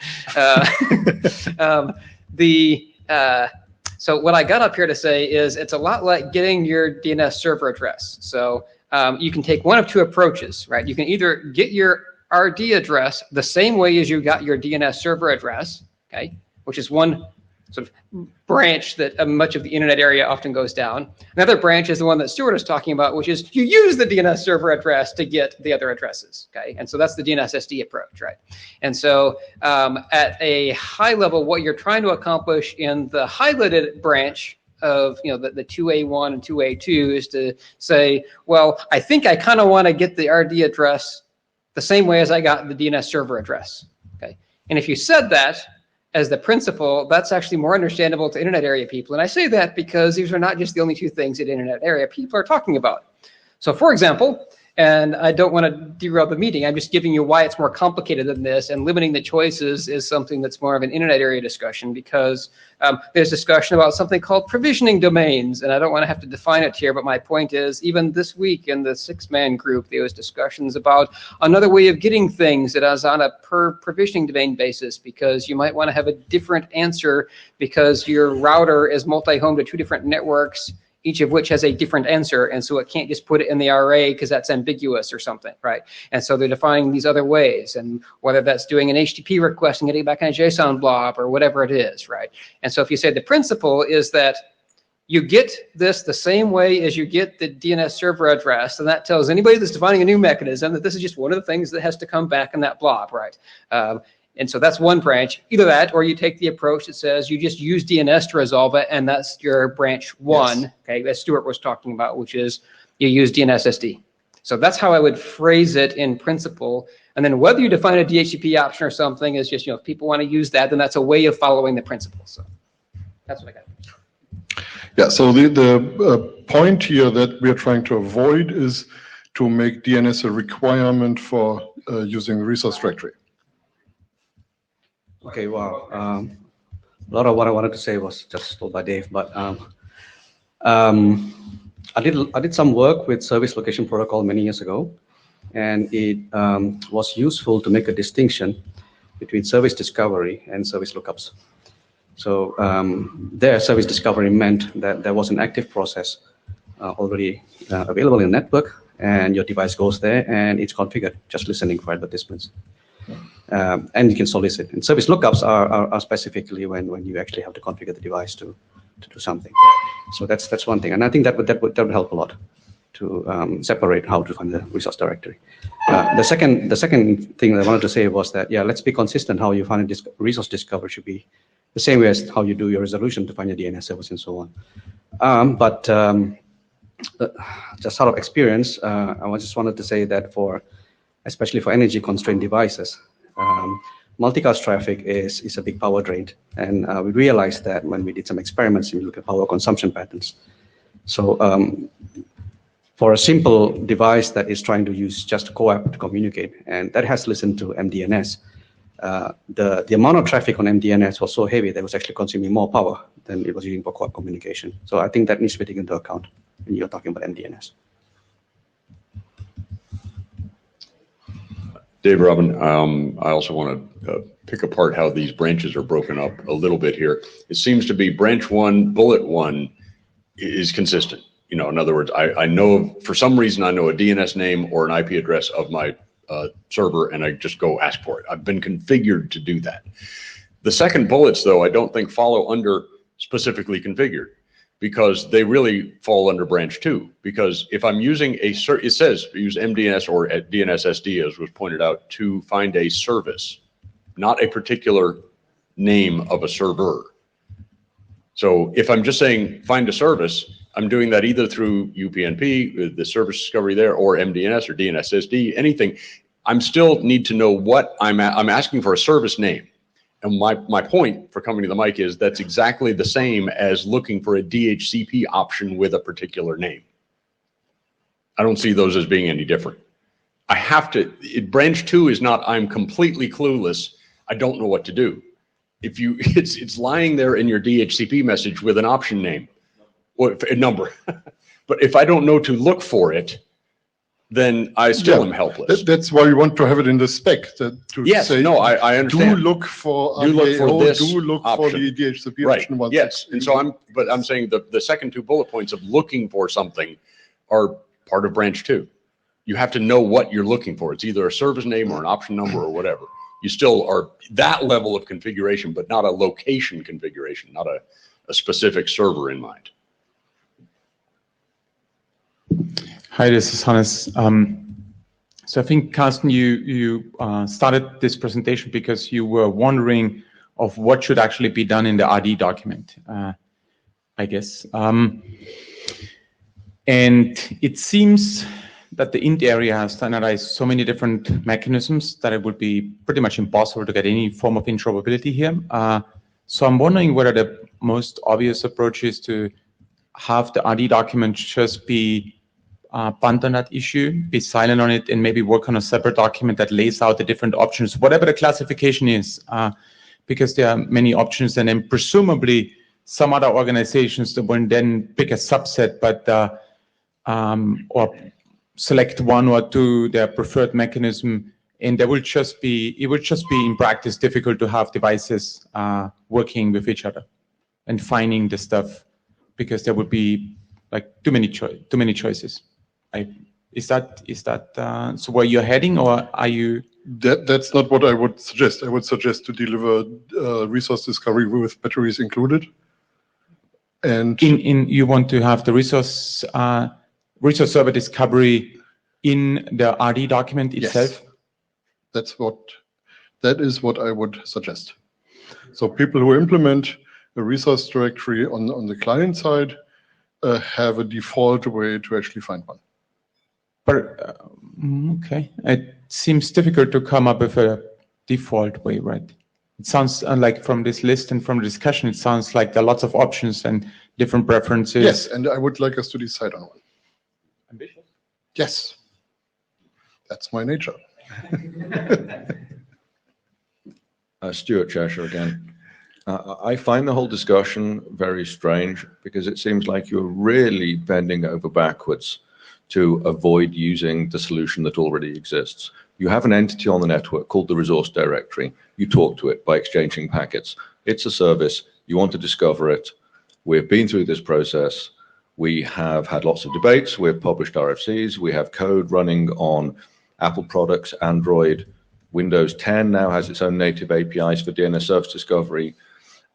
So what I got up here to say is it's a lot like getting your DNS server address. So you can take one of two approaches, right? You can either get your RD address the same way as you got your DNS server address, okay, which is one sort of branch that much of the internet area often goes down. Another branch is the one that Stuart was talking about, which is you use the DNS server address to get the other addresses, okay? And so that's the DNSSD approach, right? And so at a high level, what you're trying to accomplish in the highlighted branch of, you know, the 2A1 and 2A2 is to say, well, I think I kind of want to get the RD address the same way as I got the DNS server address, okay? And if you said that as the principle, that's actually more understandable to internet area people. And I say that because these are not just the only two things that internet area people are talking about. So for example, and I don't want to derail the meeting, I'm just giving you why it's more complicated than this, and limiting the choices is something that's more of an internet area discussion, because there's discussion about something called provisioning domains, and I don't want to have to define it here, but my point is, even this week in the 6-man group, there was discussions about another way of getting things that is on a per provisioning domain basis, because you might want to have a different answer because your router is multi-home to two different networks, each of which has a different answer, and so it can't just put it in the RA because that's ambiguous or something, right? And so they're defining these other ways, and whether that's doing an HTTP request and getting back in a JSON blob or whatever it is, right? And so if you say the principle is that you get this the same way as you get the DNS server address, and that tells anybody that's defining a new mechanism that this is just one of the things that has to come back in that blob, right? And so that's one branch. Either that, or you take the approach that says you just use DNS to resolve it, and that's your branch one, yes. Okay, that Stuart was talking about, which is you use DNSSD. So that's how I would phrase it in principle. And then whether you define a DHCP option or something is just, you know, if people want to use that, then that's a way of following the principle. So that's what I got. Yeah, so the point here that we are trying to avoid is to make DNS a requirement for using resource directory. Okay, wow. A lot of what I wanted to say was just told by Dave, but I did some work with service location protocol many years ago, and it was useful to make a distinction between service discovery and service lookups. So their service discovery meant that there was an active process already available in the network, and your device goes there and it's configured, just listening for advertisements. And you can solicit. And service lookups are specifically when you actually have to configure the device to do something. So that's one thing, and I think that would help a lot to separate how to find the resource directory. The second thing that I wanted to say was that, yeah, let's be consistent. How you find a resource discovery should be the same way as how you do your resolution to find your DNS servers and so on. Just out of experience, I just wanted to say that especially for energy constrained devices, multicast traffic is a big power drain, and we realized that when we did some experiments and we looked at power consumption patterns. So for a simple device that is trying to use just CoAP to communicate, and that has listened to MDNS, the amount of traffic on MDNS was so heavy that it was actually consuming more power than it was using for CoAP communication. So I think that needs to be taken into account when you're talking about MDNS. Dave, Robin, I also want to pick apart how these branches are broken up a little bit here. It seems to be branch one, bullet one is consistent. You know, in other words, I know, for some reason, I know a DNS name or an IP address of my server, and I just go ask for it. I've been configured to do that. The second bullets, though, I don't think follow under specifically configured, because they really fall under branch two. Because if I'm using it says use MDNS or DNSSD, as was pointed out, to find a service, not a particular name of a server. So if I'm just saying find a service, I'm doing that either through UPnP, the service discovery there, or MDNS or DNSSD, anything. I'm still need to know what I'm asking for, a service name. And my point for coming to the mic is that's exactly the same as looking for a DHCP option with a particular name. I don't see those as being any different. I have to, branch 2 is not, I'm completely clueless, I don't know what to do. If you, it's lying there in your DHCP message with an option name, or a number. But if I don't know to look for it, then I still am helpless. That's why we want to have it in the spec. Yes, no, I understand. Do look for do look for this do look for the DHCP option. Right, yes. And so I'm saying the second 2 bullet points of looking for something are part of branch 2. You have to know what you're looking for. It's either a service name or an option number or whatever. You still are that level of configuration, but not a location configuration, not a specific server in mind. Hi, this is Hannes. So I think, Carsten, you started this presentation because you were wondering of what should actually be done in the RD document, I guess. And it seems that the int area has standardized so many different mechanisms that it would be pretty much impossible to get any form of interoperability here. So I'm wondering whether the most obvious approach is to have the RD document just be punt on that issue, be silent on it, and maybe work on a separate document that lays out the different options, whatever the classification is, because there are many options, and then presumably some other organizations that will then pick a subset, but or select 1 or 2 their preferred mechanism, and there will just be, it would just be in practice difficult to have devices working with each other and finding the stuff, because there would be like too many choices. Is that so where you're heading, or are you? That's not what I would suggest. I would suggest to deliver resource discovery with batteries included. And you want to have the resource server discovery in the RD document itself? Yes. That is what I would suggest. So people who implement a resource directory on the client side have a default way to actually find one. But okay, it seems difficult to come up with a default way, right? It sounds like from this list and from the discussion, it sounds like there are lots of options and different preferences. Yes, and I would like us to decide on one. Ambitious? Yes, that's my nature. Stuart Cheshire again. I find the whole discussion very strange, because it seems like you're really bending over backwards to avoid using the solution that already exists. You have an entity on the network called the resource directory. You talk to it by exchanging packets. It's a service. You want to discover it. We've been through this process. We have had lots of debates. We've published RFCs. We have code running on Apple products, Android. Windows 10 now has its own native APIs for DNS service discovery.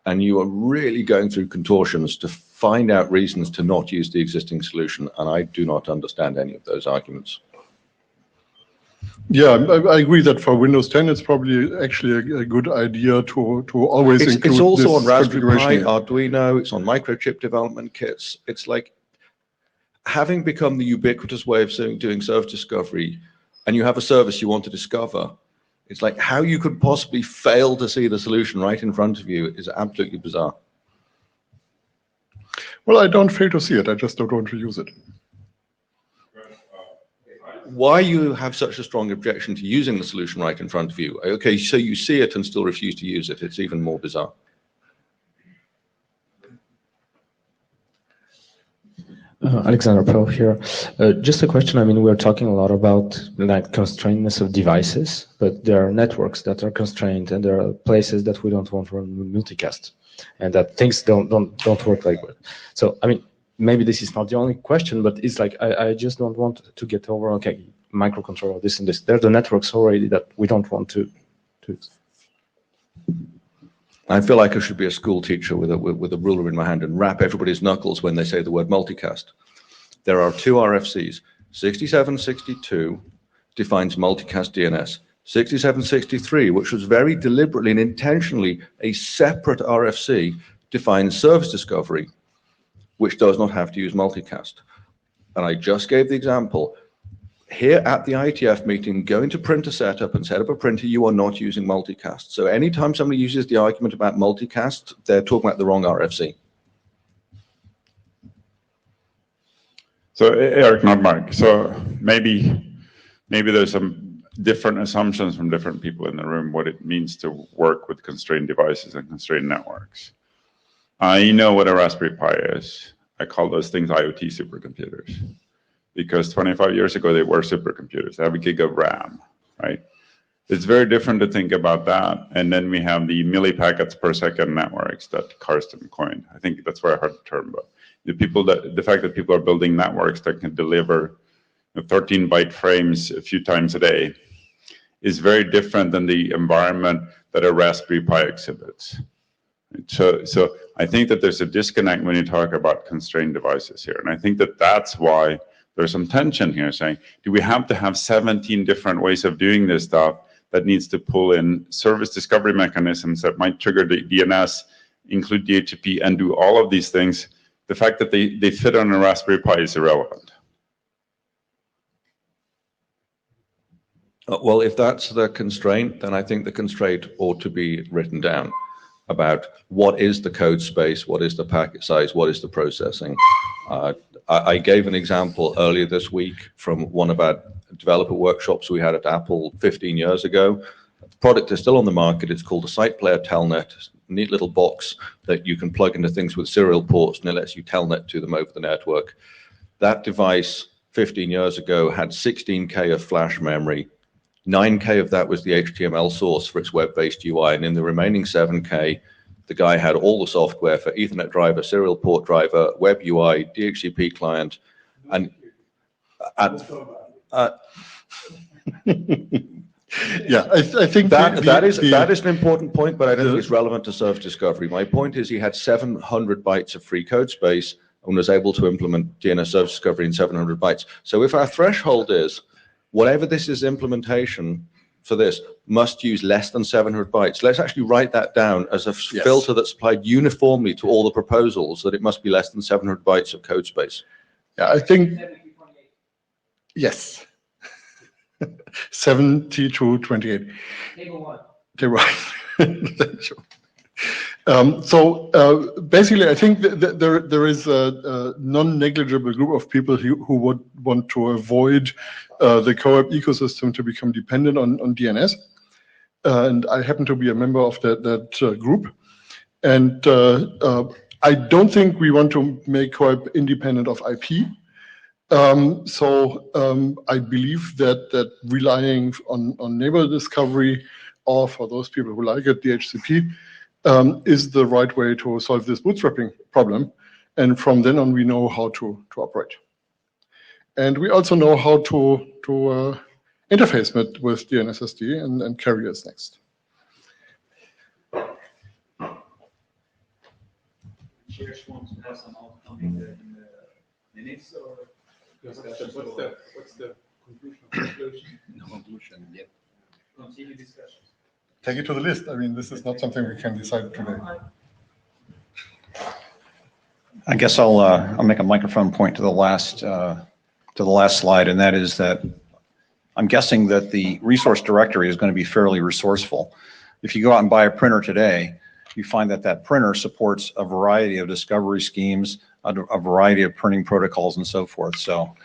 And you are really going through contortions to find out reasons to not use the existing solution. And I do not understand any of those arguments. Yeah, I agree that for Windows 10, it's probably actually a good idea to always include It's also this on Raspberry Pi, here. Arduino, it's on microchip development kits. It's like having become the ubiquitous way of doing service discovery, and you have a service you want to discover. It's like how you could possibly fail to see the solution right in front of you is absolutely bizarre. Well, I don't fail to see it. I just don't want to use it. Why you have such a strong objection to using the solution right in front of you? Okay, so you see it and still refuse to use it. It's even more bizarre. Alexander Pro here. Just a question. I mean, we're talking a lot about like constraintness of devices, but there are networks that are constrained, and there are places that we don't want to run multicast, and that things don't work like that. So, I mean, maybe this is not the only question, but it's like I just don't want to get over. Okay, microcontroller, this and this. There are the networks already that we don't want to. I feel like I should be a school teacher with a ruler in my hand and rap everybody's knuckles when they say the word multicast. There are 2 RFCs. 6762 defines multicast DNS. 6763, which was very deliberately and intentionally a separate RFC, defines service discovery, which does not have to use multicast. And I just gave the example. here at the IETF meeting, go into printer setup and set up a printer, you are not using multicast. So anytime somebody uses the argument about multicast, they're talking about the wrong RFC. So Eric, not Mark. So maybe there's some different assumptions from different people in the room what it means to work with constrained devices and constrained networks. I know what a Raspberry Pi is. I call those things IoT supercomputers, because 25 years ago they were supercomputers. They have a gig of RAM, right? It's very different to think about that. And then we have the millipackets per second networks that Karsten coined. I think that's where I heard the term, but the fact that people are building networks that can deliver 13-byte frames a few times a day is very different than the environment that a Raspberry Pi exhibits. So I think that there's a disconnect when you talk about constrained devices here. And I think that that's why there's some tension here, saying, do we have to have 17 different ways of doing this stuff that needs to pull in service discovery mechanisms that might trigger the DNS, include DHCP, and do all of these things? The fact that they fit on a Raspberry Pi is irrelevant. Well, if that's the constraint, then I think the constraint ought to be written down about what is the code space, what is the packet size, what is the processing. I gave an example earlier this week from one of our developer workshops we had at Apple 15 years ago. The product is still on the market. It's called a Site Player Telnet, neat little box that you can plug into things with serial ports, and it lets you telnet to them over the network. That device 15 years ago had 16K of flash memory. 9K of that was the HTML source for its web-based UI, and in the remaining 7K, the guy had all the software for Ethernet driver, serial port driver, web UI, DHCP client, and yeah, I think that is an important point, but I don't think it's relevant to service discovery. My point is he had 700 bytes of free code space and was able to implement DNS service discovery in 700 bytes. So if our threshold is whatever this is implementation for this must use less than 700 bytes. Let's actually write that down as a filter that's applied uniformly to all the proposals, that it must be less than 700 bytes of code space. Yeah, I think, yes. 70 to 28. Table 1. So basically, I think that there is a non-negligible group of people who would want to avoid the CoAP ecosystem to become dependent on DNS. And I happen to be a member of that group. And I don't think we want to make CoAP independent of IP. I believe that relying on neighbor discovery, or for those people who like it, DHCP, is the right way to solve this bootstrapping problem. And from then on, we know how to operate. And we also know how to interface with DNSSD and carriers next. Chairs want to have some outcome in the minutes, or what's the conclusion? No conclusion yet. Continue discussion. Take it to the list. I mean, this is not something we can decide today. I guess I'll make a microphone point to the last slide, and that is that I'm guessing that the resource directory is going to be fairly resourceful. If you go out and buy a printer today, you find that printer supports a variety of discovery schemes, a variety of printing protocols, and so forth. So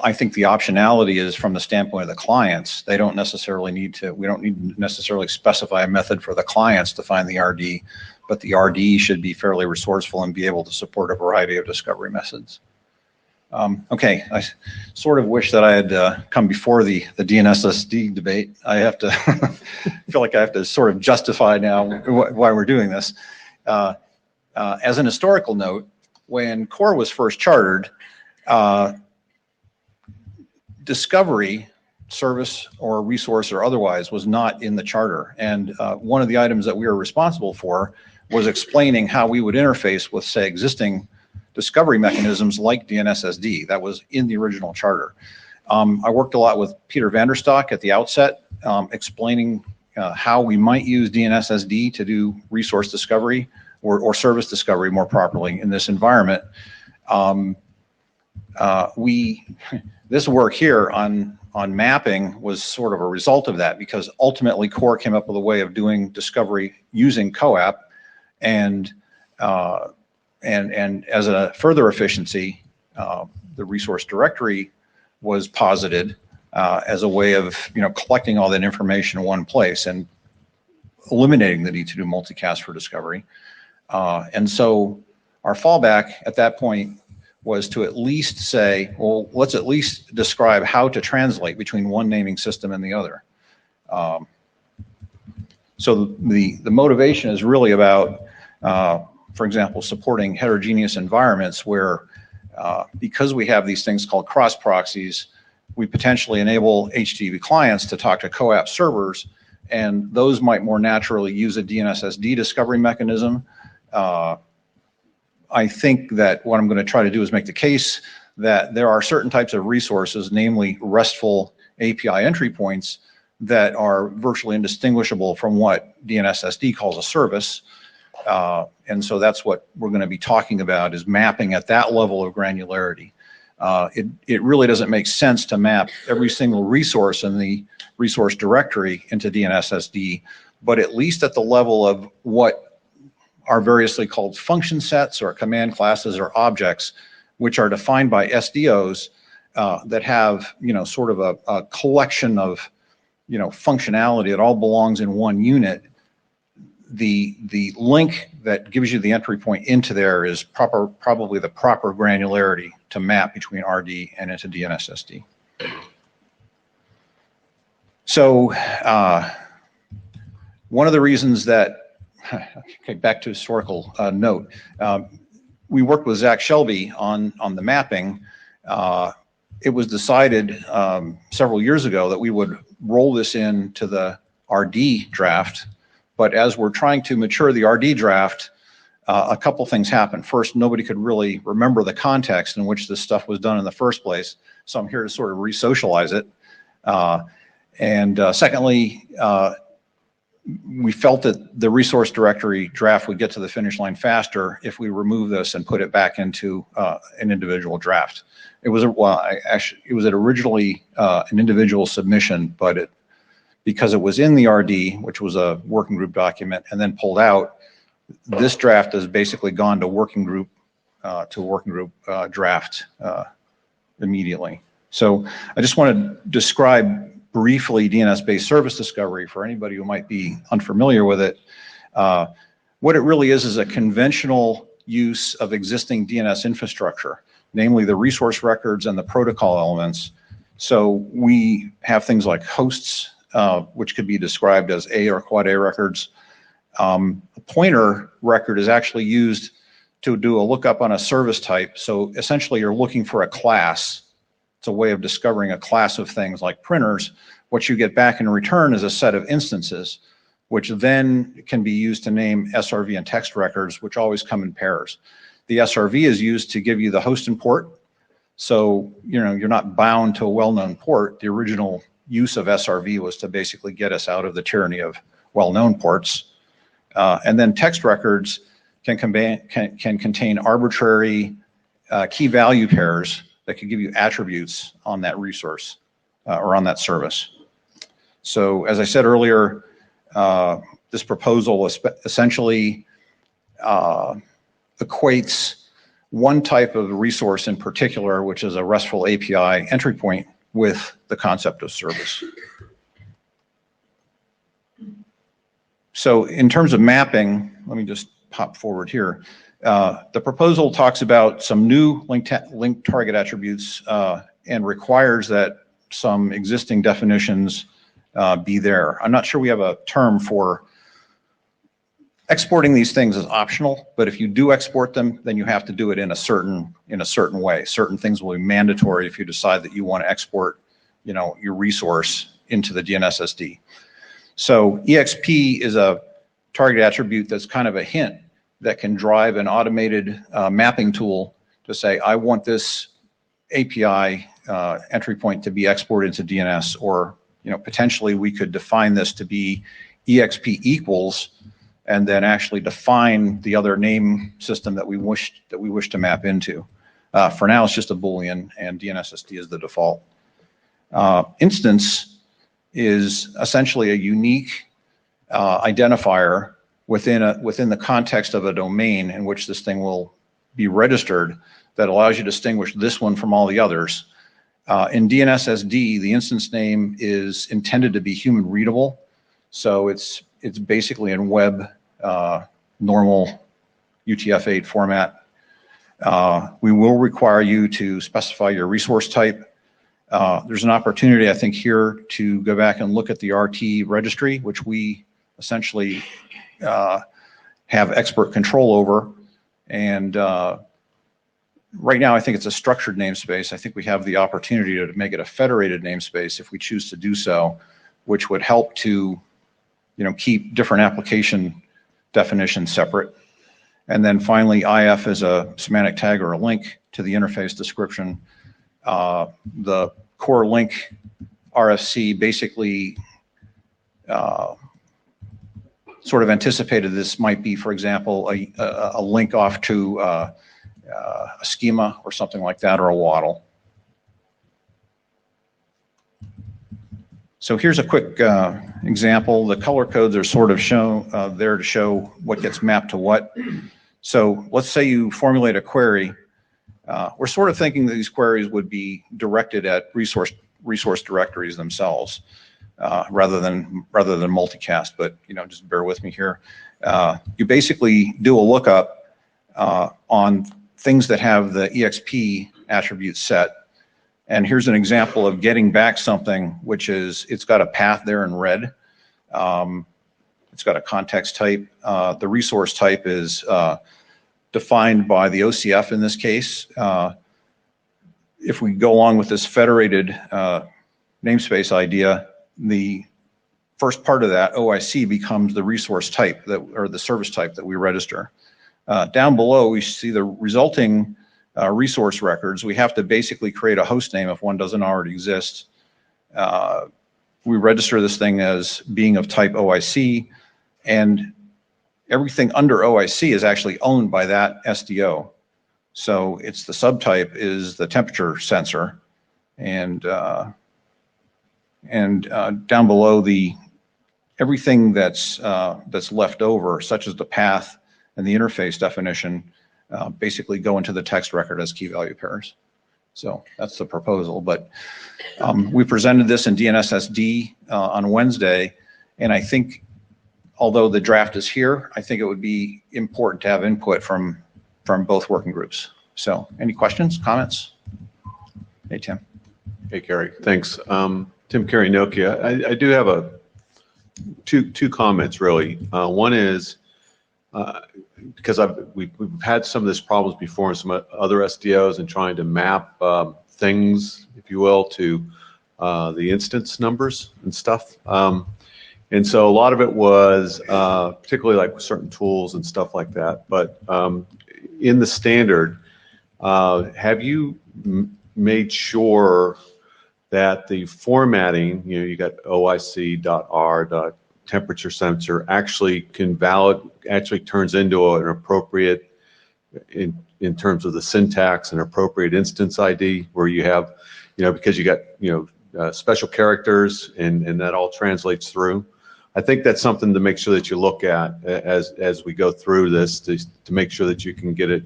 I think the optionality is from the standpoint of the clients. They don't necessarily need to, we don't need to necessarily specify a method for the clients to find the RD, but the RD should be fairly resourceful and be able to support a variety of discovery methods. Okay, I sort of wish that I had come before the DNSSD debate. I have to feel like I have to sort of justify now why we're doing this. As an historical note, when CORE was first chartered, discovery, service or resource or otherwise, was not in the charter. And one of the items that we were responsible for was explaining how we would interface with, say, existing discovery mechanisms like DNSSD. That was in the original charter. I worked a lot with Peter Vanderstock at the outset, explaining how we might use DNSSD to do resource discovery or service discovery more properly in this environment. this work here on mapping was sort of a result of that, because ultimately CORE came up with a way of doing discovery using COAP, and as a further efficiency, the resource directory was posited as a way of collecting all that information in one place and eliminating the need to do multicast for discovery. And so our fallback at that point was to at least say, well, let's at least describe how to translate between one naming system and the other. So the motivation is really about, for example, supporting heterogeneous environments where, because we have these things called cross proxies, we potentially enable HTTP clients to talk to COAP servers, and those might more naturally use a DNSSD discovery mechanism. I think that what I'm going to try to do is make the case that there are certain types of resources, namely RESTful API entry points, that are virtually indistinguishable from what DNSSD calls a service. And so that's what we're going to be talking about, is mapping at that level of granularity. It really doesn't make sense to map every single resource in the resource directory into DNSSD, but at least at the level of what are variously called function sets or command classes or objects, which are defined by SDOs that have, sort of a collection of, functionality that all belongs in one unit. The link that gives you the entry point into there is probably the proper granularity to map between RD and into DNSSD. So one of the reasons that, okay, back to historical note, we worked with Zach Shelby on the mapping. It was decided several years ago that we would roll this into the RD draft, but as we're trying to mature the RD draft, a couple things happened. First, nobody could really remember the context in which this stuff was done in the first place, so I'm here to sort of re-socialize it. Secondly, we felt that the resource directory draft would get to the finish line faster if we remove this and put it back into an individual draft. It was originally an individual submission, but because it was in the RD, which was a working group document, and then pulled out, this draft has basically gone to working group draft immediately. So I just want to describe briefly DNS-based service discovery for anybody who might be unfamiliar with it. What it really is a conventional use of existing DNS infrastructure, namely the resource records and the protocol elements. So we have things like hosts, which could be described as A or quad A records. A pointer record is actually used to do a lookup on a service type. So essentially you're looking for a class. It's a way of discovering a class of things like printers. What you get back in return is a set of instances, which then can be used to name SRV and text records, which always come in pairs. The SRV is used to give you the host and port. So, you're not bound to a well-known port. The original use of SRV was to basically get us out of the tyranny of well-known ports. And then text records can contain arbitrary key value pairs that could give you attributes on that resource or on that service. So as I said earlier, this proposal essentially equates one type of resource in particular, which is a RESTful API entry point, with the concept of service. So in terms of mapping, let me just pop forward here. The proposal talks about some new link target attributes and requires that some existing definitions be there. I'm not sure we have a term for exporting these things is optional, but if you do export them, then you have to do it in a certain way. Certain things will be mandatory if you decide that you want to export, your resource into the DNSSD. So EXP is a target attribute that's kind of a hint that can drive an automated mapping tool to say, I want this API entry point to be exported to DNS, or potentially we could define this to be EXP equals, and then actually define the other name system that we wish to map into. For now, it's just a Boolean, and DNSSD is the default. Instance is essentially a unique identifier within the context of a domain in which this thing will be registered that allows you to distinguish this one from all the others. In DNSSD, the instance name is intended to be human readable, so it's basically in web normal UTF-8 format. We will require you to specify your resource type. There's an opportunity, I think, here to go back and look at the RT registry, which we essentially have expert control over. And right now, I think it's a structured namespace. I think we have the opportunity to make it a federated namespace if we choose to do so, which would help to, keep different application definitions separate. And then finally, IF is a semantic tag or a link to the interface description. The core link RFC basically sort of anticipated this might be, for example, a link off to a schema or something like that, or a waddle. So here's a quick example. The color codes are sort of shown there to show what gets mapped to what. So let's say you formulate a query. We're sort of thinking that these queries would be directed at resource directories themselves, rather than multicast. But just bear with me here. You basically do a lookup on things that have the EXP attribute set. And here's an example of getting back something, which is, it's got a path there in red. It's got a context type. The resource type is defined by the OCF in this case. If we go along with this federated namespace idea, the first part of that OIC becomes the resource type or the service type that we register. Down below, we see the resulting resource records. We have to basically create a host name if one doesn't already exist. We register this thing as being of type OIC, and everything under OIC is actually owned by that SDO. So it's the subtype is the temperature sensor, and down below everything that's left over, such as the path and the interface definition, basically go into the text record as key value pairs. So that's the proposal. But we presented this in DNSSD on Wednesday, and I think, although the draft is here, I think it would be important to have input from both working groups. So any questions, comments? Hey, Tim. Hey, Kerry. Thanks. Tim Carey, Nokia. I do have two comments, really. One is, because we've had some of this problems before in some other SDOs and trying to map things, if you will, to the instance numbers and stuff. And so a lot of it was particularly like with certain tools and stuff like that. But in the standard, have you made sure that the formatting, you got OIC.R, temperature sensor, actually turns into an appropriate, in terms of the syntax, an appropriate instance ID, where you have, because you got, special characters, and that all translates through. I think that's something to make sure that you look at as we go through this, to make sure that you can get it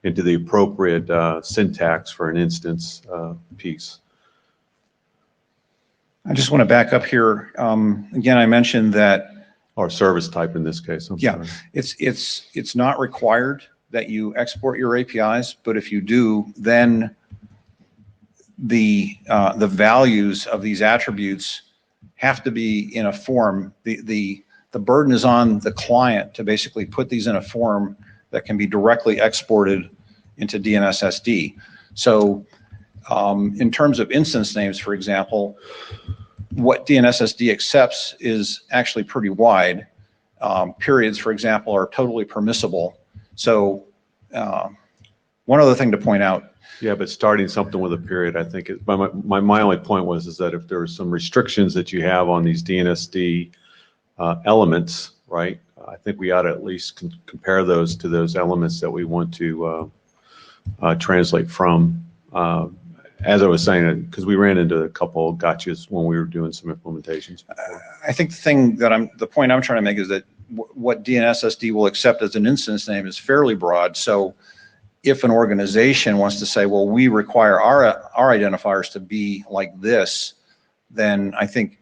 into the appropriate syntax for an instance piece. I just want to back up here. Again, I mentioned that, or service type in this case. I'm sorry. It's not required that you export your APIs, but if you do, then the values of these attributes have to be in a form. The burden is on the client to basically put these in a form that can be directly exported into DNSSD. So in terms of instance names, for example, what DNSSD accepts is actually pretty wide. Periods, for example, are totally permissible. So one other thing to point out. Yeah, but starting something with a period, I think, my only point is that if there are some restrictions that you have on these DNSD elements, right, I think we ought to at least compare those to those elements that we want to translate from. As I was saying, because we ran into a couple of gotchas when we were doing some implementations. I think the point I'm trying to make is that what DNSSD will accept as an instance name is fairly broad. So if an organization wants to say, well, we require our identifiers to be like this, then I think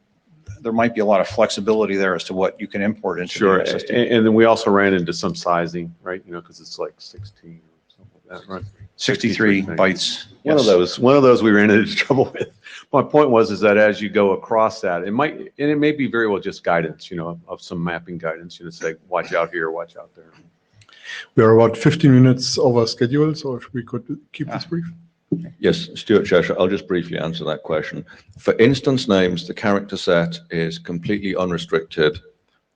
there might be a lot of flexibility there as to what you can import into DNSSD. And then we also ran into some sizing, right? You know, because it's like 16 or something like that, right? 63 bytes. One of those we ran into trouble with. My point is that as you go across that, it may be very well just guidance, you know, of some mapping guidance, you know, say, watch out here, watch out there. We are about 15 minutes over schedule, so if we could keep this brief. Yes, Stuart Cheshire, I'll just briefly answer that question. For instance names, the character set is completely unrestricted.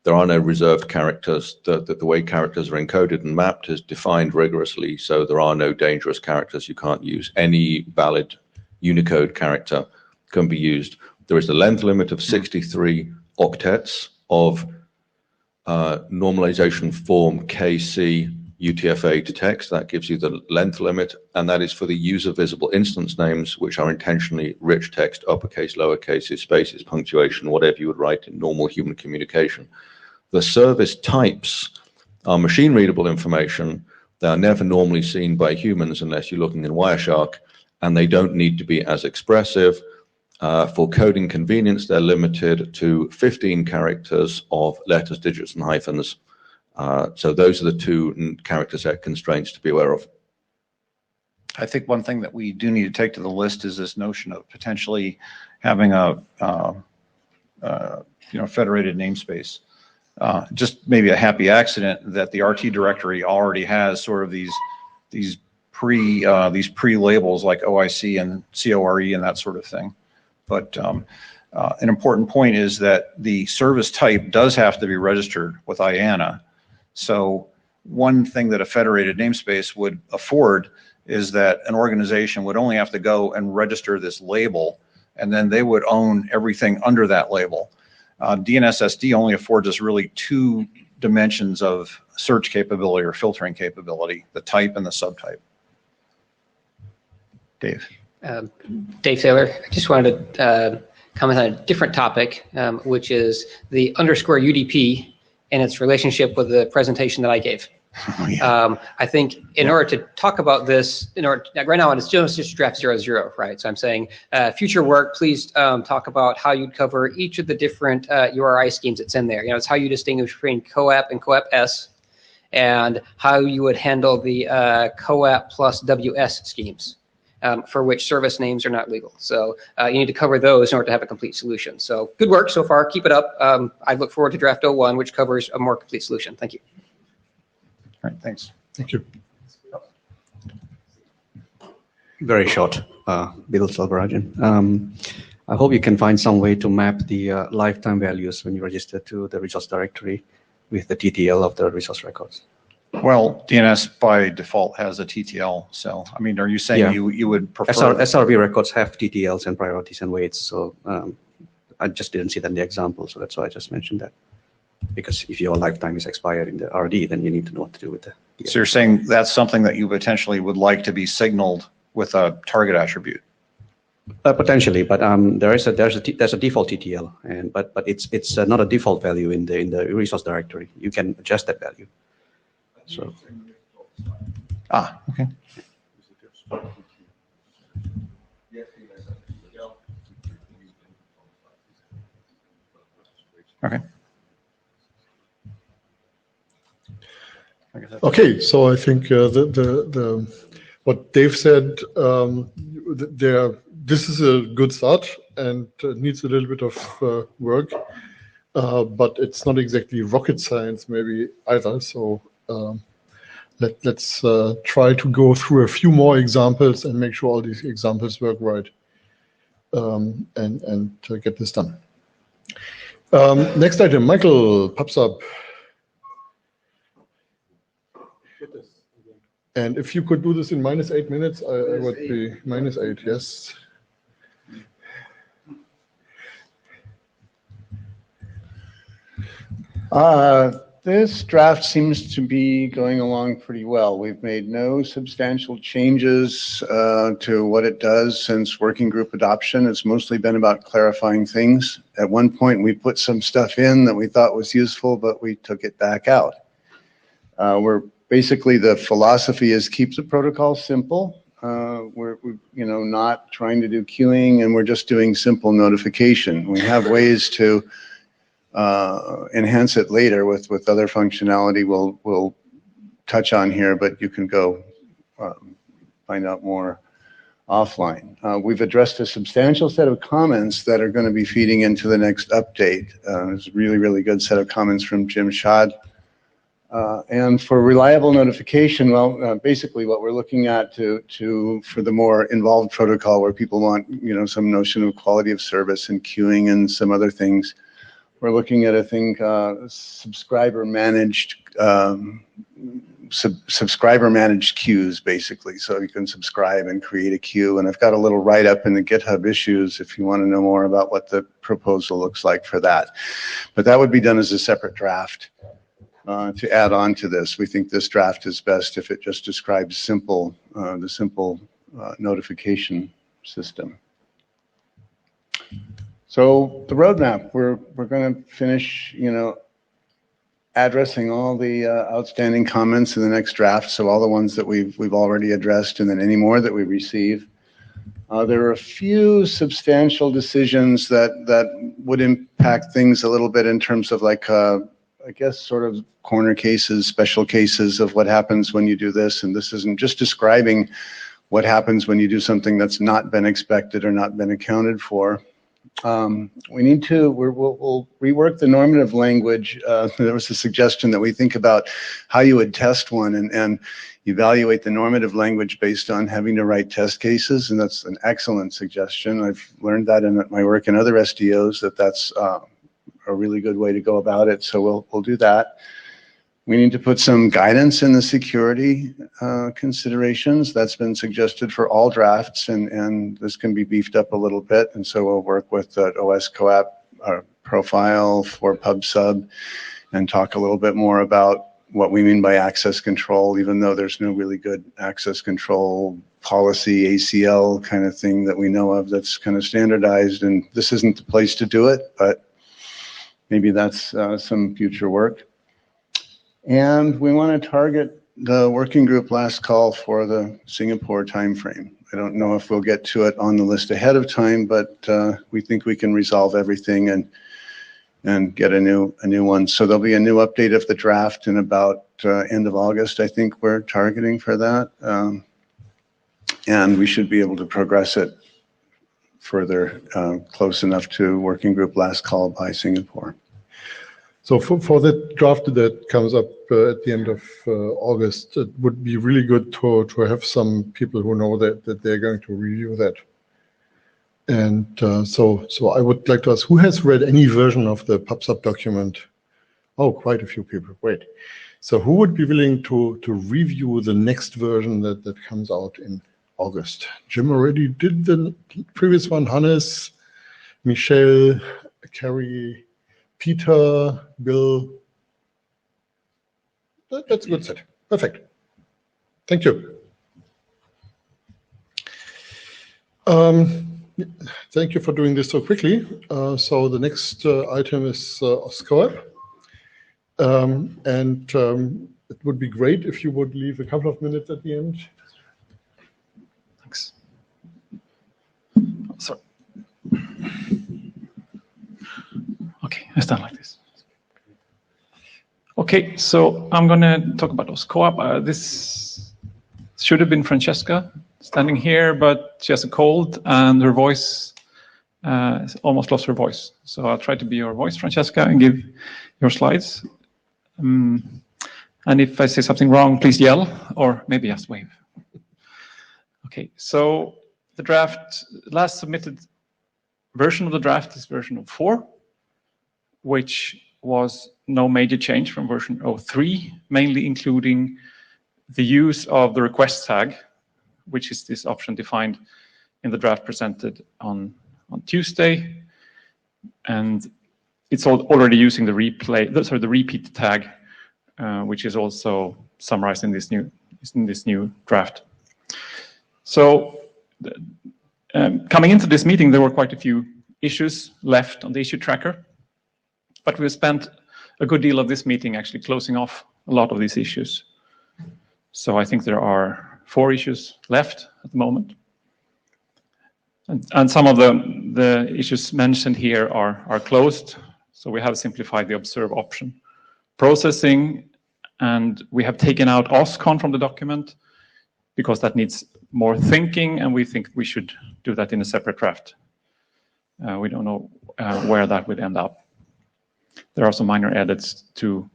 There are no reserved characters. The way characters are encoded and mapped is defined rigorously, so there are no dangerous characters you can't use. Any valid Unicode character can be used. There is a length limit of 63 octets of normalization form KC UTF-8 text. That gives you the length limit, and that is for the user visible instance names, which are intentionally rich text, uppercase, lowercase, spaces, punctuation, whatever you would write in normal human communication. The service types are machine readable information. They are never normally seen by humans unless you're looking in Wireshark, and they don't need to be as expressive. For coding convenience, they're limited to 15 characters of letters, digits, and hyphens. So those are the two character set constraints to be aware of. I think one thing that we do need to take to the list is this notion of potentially having a federated namespace. Just maybe a happy accident that the RT directory already has sort of these pre-labels like OIC and CORE and that sort of thing. But an important point is that the service type does have to be registered with IANA. So one thing that a federated namespace would afford is that an organization would only have to go and register this label, and then they would own everything under that label. DNSSD only affords us really two dimensions of search capability or filtering capability, the type and the subtype. Dave. Dave Taylor, I just wanted to comment on a different topic, which is the underscore UDP and its relationship with the presentation that I gave. I think in order to talk about this, right now it's just draft 00, right? So I'm saying future work, please talk about how you'd cover each of the different URI schemes that's in there. You know, it's how you distinguish between COAP and COAP-S, and how you would handle the COAP plus WS schemes, for which service names are not legal. So you need to cover those in order to have a complete solution. So good work so far, keep it up. I look forward to draft 01, which covers a more complete solution. Thank you. All right, thanks. Thank you. Very short, Bill Silverajan. I hope you can find some way to map the lifetime values when you register to the resource directory with the TTL of the resource records. Well, DNS by default has a TTL. So, I mean, are you saying you would prefer? SRV records have TTLs and priorities and weights. So I just didn't see that in the example. So that's why I just mentioned that. Because if your lifetime is expired in the RD, then you need to know what to do with the. So you're saying that's something that you potentially would like to be signaled with a target attribute? Potentially, but there's a default TTL, and but it's not a default value in the resource directory. You can adjust that value. So. Okay. Okay. Okay, so I think what Dave said, this is a good start and needs a little bit of work, but it's not exactly rocket science maybe either. So let's try to go through a few more examples and make sure all these examples work right, and get this done. Next item, Michael pops up. And if you could do this in -8 minutes, I would be -8, yes. This draft seems to be going along pretty well. We've made no substantial changes to what it does since working group adoption. It's mostly been about clarifying things. At one point, we put some stuff in that we thought was useful, but we took it back out. Basically, the philosophy is keep the protocol simple. We're not trying to do queuing, and we're just doing simple notification. We have ways to enhance it later with other functionality we'll touch on here, but you can go find out more offline. We've addressed a substantial set of comments that are going to be feeding into the next update. There's a really, really good set of comments from Jim Schad. And for reliable notification, well, basically what we're looking at for the more involved protocol where people want, some notion of quality of service and queuing and some other things, we're looking at a thing subscriber managed queues, basically. So you can subscribe and create a queue. And I've got a little write-up in the GitHub issues if you want to know more about what the proposal looks like for that. But that would be done as a separate draft to add on to this. We think this draft is best if it just describes the simple notification system. So the roadmap, we're going to finish, addressing all the outstanding comments in the next draft. So all the ones that we've already addressed, and then any more that we receive. There are a few substantial decisions that would impact things a little bit in terms of I guess sort of corner cases, special cases of what happens when you do this. And this isn't just describing what happens when you do something that's not been expected or not been accounted for. We'll rework the normative language. There was a suggestion that we think about how you would test one and evaluate the normative language based on having to write test cases, and that's an excellent suggestion. I've learned that in my work in other SDOs that's a really good way to go about it, so we'll do that. We need to put some guidance in the security considerations. That's been suggested for all drafts, and this can be beefed up a little bit. And so we'll work with the OS CoAP profile for PubSub and talk a little bit more about what we mean by access control, even though there's no really good access control policy, ACL kind of thing that we know of that's kind of standardized. And this isn't the place to do it, but maybe that's some future work. And we want to target the working group last call for the Singapore timeframe. I don't know if we'll get to it on the list ahead of time, but we think we can resolve everything and get a new one. So there'll be a new update of the draft in about end of August, I think we're targeting for that. And we should be able to progress it further close enough to working group last call by Singapore. So for the draft that comes up at the end of August, it would be really good to have some people who know that they're going to review that. And so I would like to ask, who has read any version of the PubSub document? Oh, quite a few people. Great. So who would be willing to review the next version that comes out in August? Jim already did the previous one. Hannes, Michelle, Carrie, Peter, Bill. That's a good set. Perfect. Thank you. Thank you for doing this so quickly. So the next item is OSCOAP. And it would be great if you would leave a couple of minutes at the end. Thanks. Sorry. Okay, I start like this. Okay, so I'm going to talk about OSCOAP. This should have been Francesca standing here, but she has a cold and her voice almost lost her voice. So I'll try to be your voice, Francesca, and give your slides. And if I say something wrong, please yell, or maybe just wave. Okay, so the draft, last submitted version of the draft is version 4, which was no major change from version 03, mainly including the use of the request tag, which is this option defined in the draft presented on Tuesday. And it's already using the repeat tag which is also summarized in this new draft. So coming into this meeting, there were quite a few issues left on the issue tracker, but we spent a good deal of this meeting actually closing off a lot of these issues. So I think there are 4 issues left at the moment. And some of the issues mentioned here are closed. So we have simplified the observe option processing, and we have taken out OSCON from the document because that needs more thinking, and we think we should do that in a separate draft. We don't know where that would end up. There are some minor edits to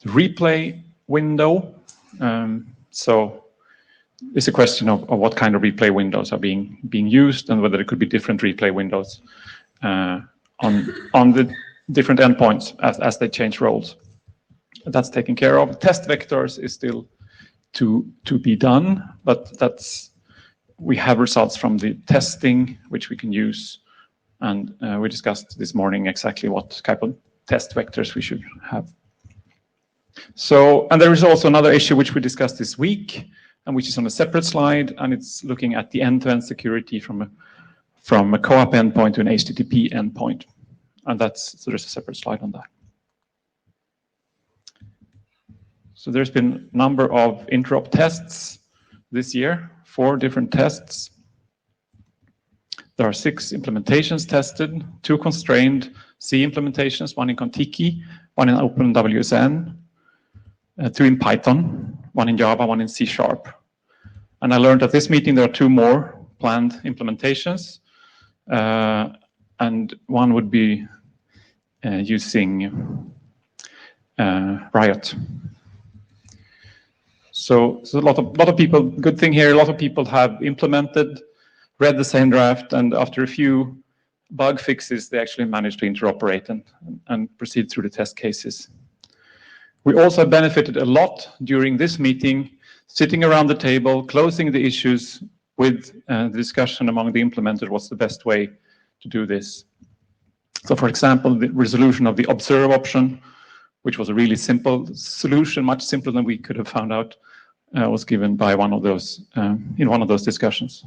the replay window. So it's a question of what kind of replay windows are being used, and whether there could be different replay windows on the different endpoints as they change roles. That's taken care of. Test vectors is still to be done, but we have results from the testing which we can use, and we discussed this morning exactly what type of test vectors we should have. So, and there is also another issue which we discussed this week, and which is on a separate slide, and it's looking at the end-to-end security from a co-op endpoint to an HTTP endpoint, and so there's a separate slide on that. So there's been a number of interop tests this year, 4 different tests. There are 6 implementations tested, 2 constrained C implementations, 1 in Contiki, 1 in OpenWSN, 2 in Python, 1 in Java, 1 in C#. And I learned at this meeting there are 2 more planned implementations, and one would be using Riot. So a lot of people, good thing here, a lot of people have implemented, read the same draft, and after a few bug fixes, they actually managed to interoperate and proceed through the test cases. We also benefited a lot during this meeting, sitting around the table, closing the issues with the discussion among the implementers, what's the best way to do this. So for example, the resolution of the observe option, which was a really simple solution, much simpler than we could have found out, was given by one of those, in one of those discussions.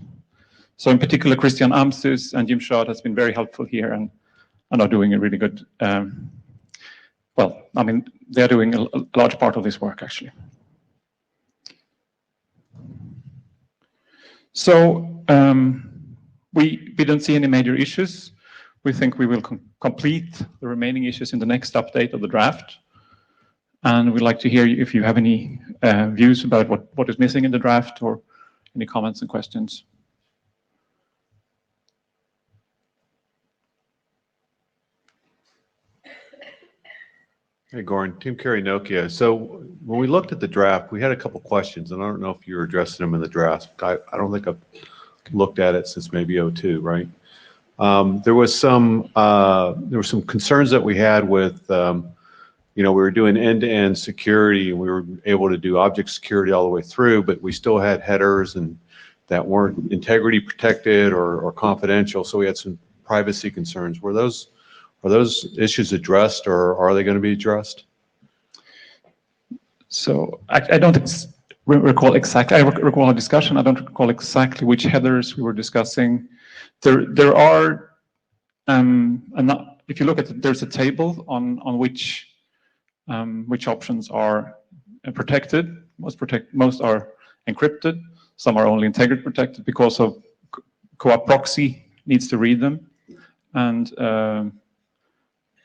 So in particular, Christian Amsus and Jim Schad has been very helpful here and are doing a really good, well, I mean, they're doing a large part of this work, actually. So we don't see any major issues. We think we will complete the remaining issues in the next update of the draft. And we'd like to hear if you have any views about what is missing in the draft, or any comments and questions. Hey, Goran, Tim Carey, Nokia. So when we looked at the draft, we had a couple questions, and I don't know if you were addressing them in the draft. I don't think I've looked at it since maybe 02, right? There were some concerns that we had with, you know, we were doing end-to-end security, and we were able to do object security all the way through, but we still had headers and that weren't integrity protected or confidential. So we had some privacy concerns. Are those issues addressed, or are they going to be addressed? So I don't recall exactly. I recall a discussion. I don't recall exactly which headers we were discussing. There are, if you look at it, there's a table on which options are protected. Most are encrypted. Some are only integrity protected because of co-op proxy needs to read them. And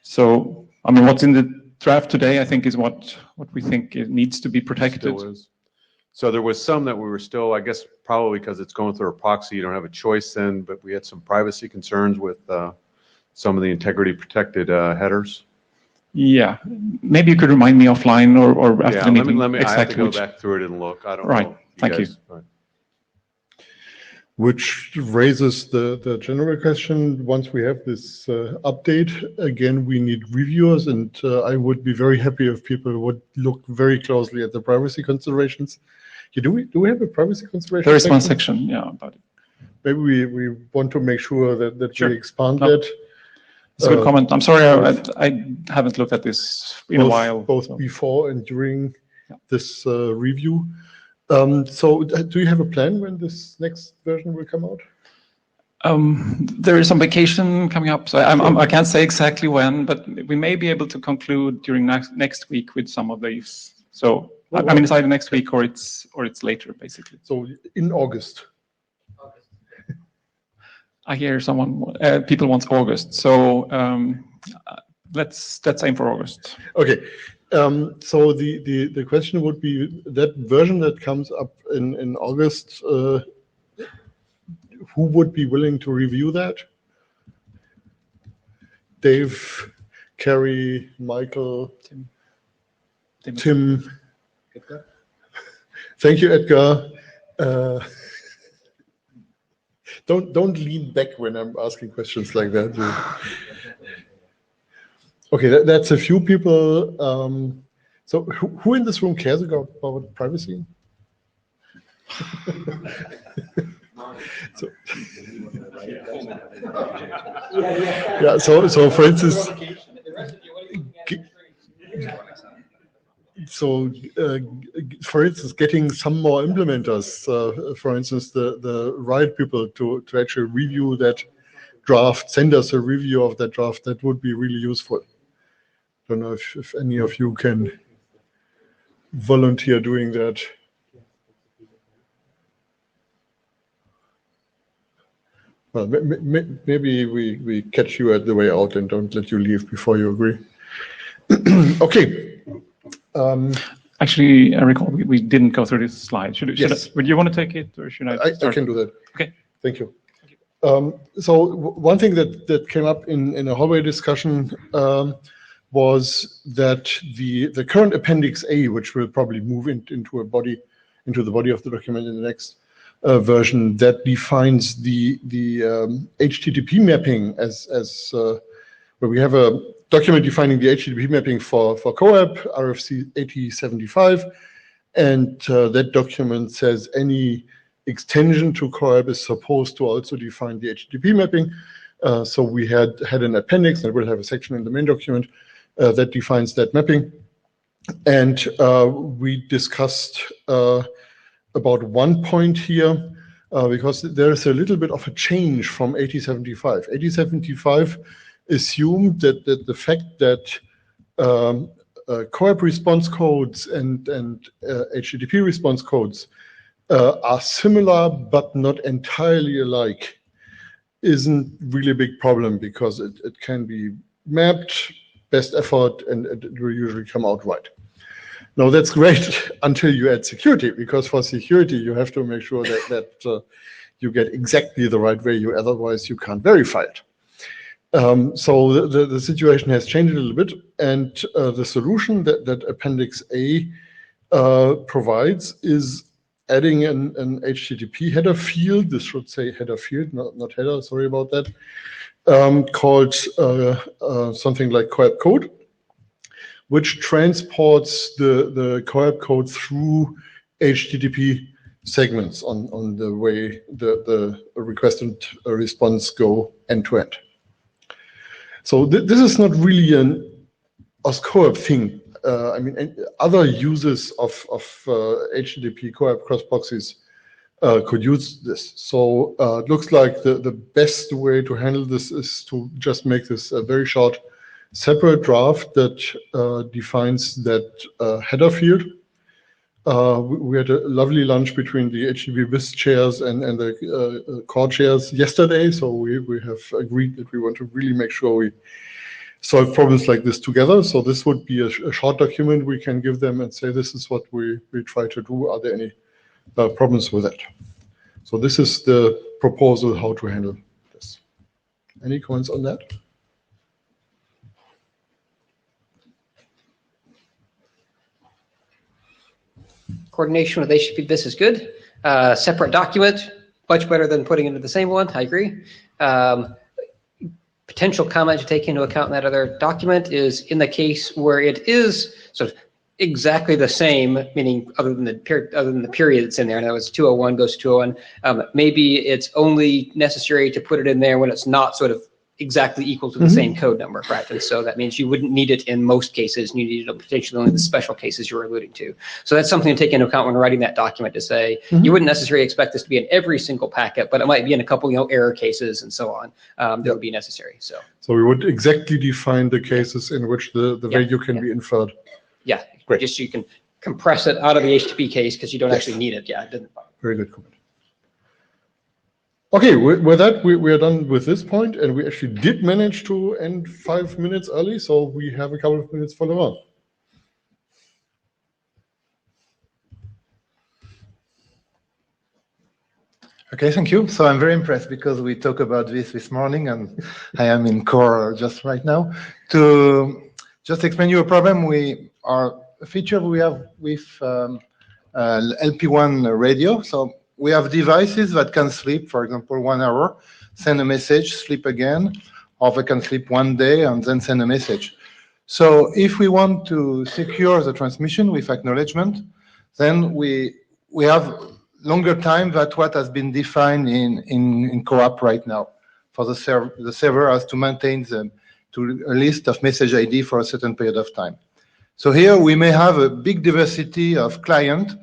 so, I mean, what's in the draft today, I think, is what we think it needs to be protected. So there was some that we were still, I guess, probably because it's going through a proxy, you don't have a choice then, but we had some privacy concerns with some of the integrity protected headers. Yeah, maybe you could remind me offline or after the meeting. Let me exactly I have to go back through it and look. I don't know. Right, thank you. Right. Which raises the general question, once we have this update, again, we need reviewers, and I would be very happy if people would look very closely at the privacy considerations. Do we have a privacy consideration? There is one section, yeah, about it. Maybe we want to make sure that Sure. we expand No. that. It's a good comment. I'm sorry, I haven't looked at this in a while. Both before and during this review. So do you have a plan when this next version will come out? There is some vacation coming up, so I can't say exactly when, but we may be able to conclude during next week with some of these. So I mean, it's either next week or it's later, basically. So in August. I hear people want August, so let's aim for August. Okay. So the question would be that version that comes up in August. Who would be willing to review that? Dave, Carrie, Michael, Tim. Edgar? Thank you, Edgar. Don't lean back when I'm asking questions like that. Okay, that's a few people. So who in this room cares about privacy? So, yeah, so for instance, getting some more implementers, for instance, the right people to actually review that draft, send us a review of that draft, that would be really useful. Don't know if any of you can volunteer doing that. Well, maybe we catch you at the way out and don't let you leave before you agree. Okay. Actually, I recall we didn't go through this slide. Would you want to take it, or should I? I can do that. Okay. Thank you. So one thing that came up in a hallway discussion was that the current Appendix A, which will probably move into the body of the document in the next version, that defines the HTTP mapping as where we have a document defining the HTTP mapping for CoAP RFC 8075, and that document says any extension to CoAP is supposed to also define the HTTP mapping. So we had an appendix, and we'll have a section in the main document that defines that mapping. And we discussed about one point here, because there is a little bit of a change from 8075. 8075 assumed that the fact that CoAP response codes and HTTP response codes are similar but not entirely alike isn't really a big problem, because it can be mapped, best effort, and it will usually come out right. Now that's great until you add security, because for security you have to make sure that you get exactly the right value, otherwise you can't verify it. So the situation has changed a little bit, and the solution that Appendix A provides is adding an HTTP header field. This should say header field, not header, sorry about that, called something like CoAP code, which transports the CoAP code through HTTP segments on the way the request and response go end-to-end. So this is not really an OSCoAP thing. I mean, other users of HTTP CoAP cross proxies could use this. So it looks like the best way to handle this is to just make this a very short separate draft that defines that header field. We had a lovely lunch between the HTTP BIS chairs and the core chairs yesterday, so we have agreed that we want to really make sure we solve problems like this together. So this would be a short document we can give them and say, this is what we try to do. Are there any problems with that? So this is the proposal how to handle this. Any comments on that? Coordination with HTTP BIS is good. Separate document, much better than putting into the same one. I agree. Potential comment to take into account in that other document is in the case where it is sort of exactly the same, meaning other than the period that's in there. In other words, 201 goes to 201. Maybe it's only necessary to put it in there when it's not sort of exactly equal to the same code number, right? And so that means you wouldn't need it in most cases, and you need it potentially only in the special cases you're alluding to. So that's something to take into account when writing that document, to say you wouldn't necessarily expect this to be in every single packet, but it might be in a couple, error cases and so on that would be necessary. So we would exactly define the cases in which the value can be inferred. Yeah, great. Just you can compress it out of the HTTP case because you don't actually need it. Yeah, it doesn't. Very good comment. Okay, with that, we are done with this point, and we actually did manage to end 5 minutes early, so we have a couple of minutes for the round. Okay, thank you. So I'm very impressed because we talked about this morning, and I am in core just right now. To just explain you a problem, a feature we have with LP1 radio. So we have devices that can sleep, for example, 1 hour, send a message, sleep again, or they can sleep 1 day and then send a message. So if we want to secure the transmission with acknowledgement, then we have longer time than what has been defined in CoAP right now. For the server has to maintain a list of message ID for a certain period of time. So here we may have a big diversity of clients.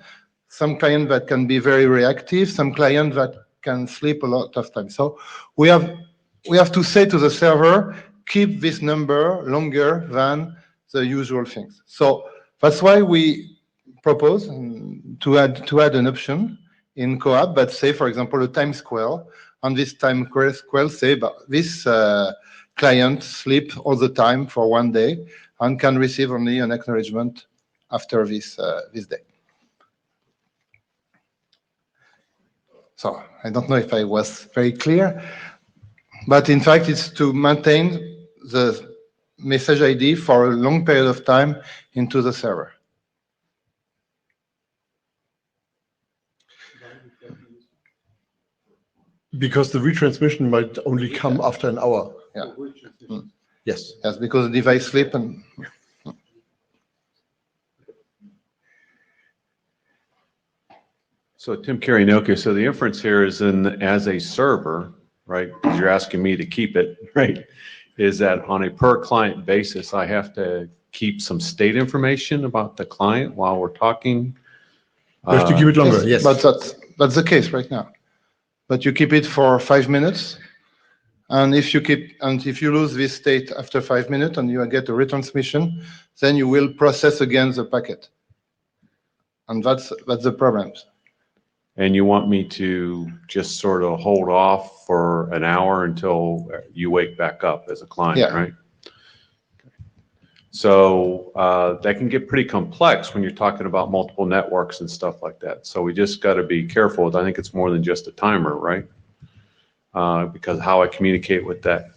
Some clients that can be very reactive, some clients that can sleep a lot of time. So we have to say to the server, keep this number longer than the usual things. So that's why we propose to add an option in CoAP that say, for example, a time square. On this time square, say, but this client sleep all the time for 1 day and can receive only an acknowledgement after this day. So I don't know if I was very clear, but in fact, it's to maintain the message ID for a long period of time into the server. Because the retransmission might only come after an hour. Yeah. Yes. Yes, because the device sleep and. So Tim Carey-Nokia, so the inference here is as a server, right? Because you're asking me to keep it, right? Is that on a per client basis, I have to keep some state information about the client while we're talking? You have to keep it longer, yes. But that's the case right now. But you keep it for 5 minutes, and if you lose this state after 5 minutes and you get a retransmission, then you will process again the packet, and that's the problem. And you want me to just sort of hold off for an hour until you wake back up as a client, right? So that can get pretty complex when you're talking about multiple networks and stuff like that. So we just got to be careful. I think it's more than just a timer, right? Because how I communicate with that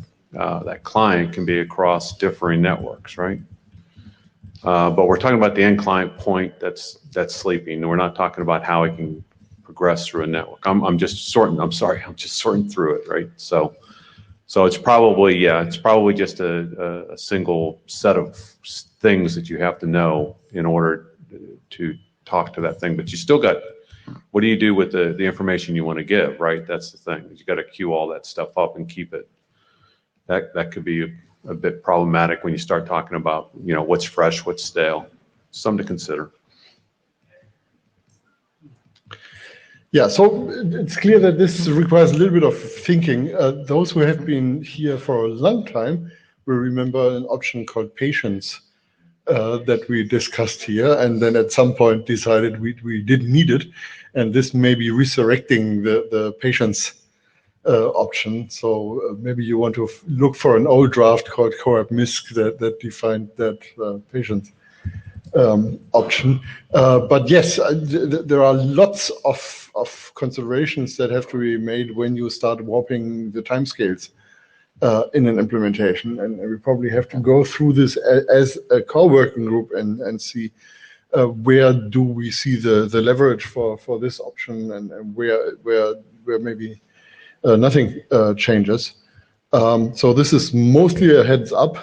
client can be across differing networks, right? But we're talking about the end client point that's sleeping. We're not talking about how I can progress through a network. I'm just sorting through it, right? So it's probably just a single set of things that you have to know in order to talk to that thing. But you still got, what do you do with the information you want to give, right? That's the thing. You got to queue all that stuff up and keep it. That could be a bit problematic when you start talking about, what's fresh, what's stale. Something to consider. Yeah, so it's clear that this requires a little bit of thinking. Those who have been here for a long time will remember an option called patience that we discussed here, and then at some point decided we didn't need it, and this may be resurrecting the patience option. So maybe you want to look for an old draft called CoAP MISC that defined that patience option. But yes, there are lots of considerations that have to be made when you start warping the timescales in an implementation, and we probably have to go through this as a core working group and see where do we see the leverage for this option, and where maybe nothing changes. So this is mostly a heads up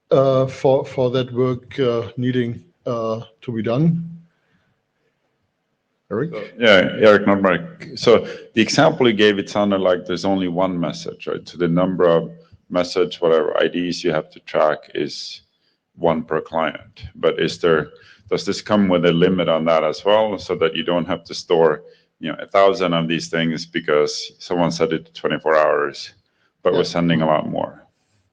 for that work needing to be done. Eric? Eric Nordmark. So the example you gave, it sounded like there's only one message, right? So the number of message, whatever IDs you have to track is one per client. But does this come with a limit on that as well, so that you don't have to store 1,000 of these things because someone set it to 24 hours, but we're sending a lot more,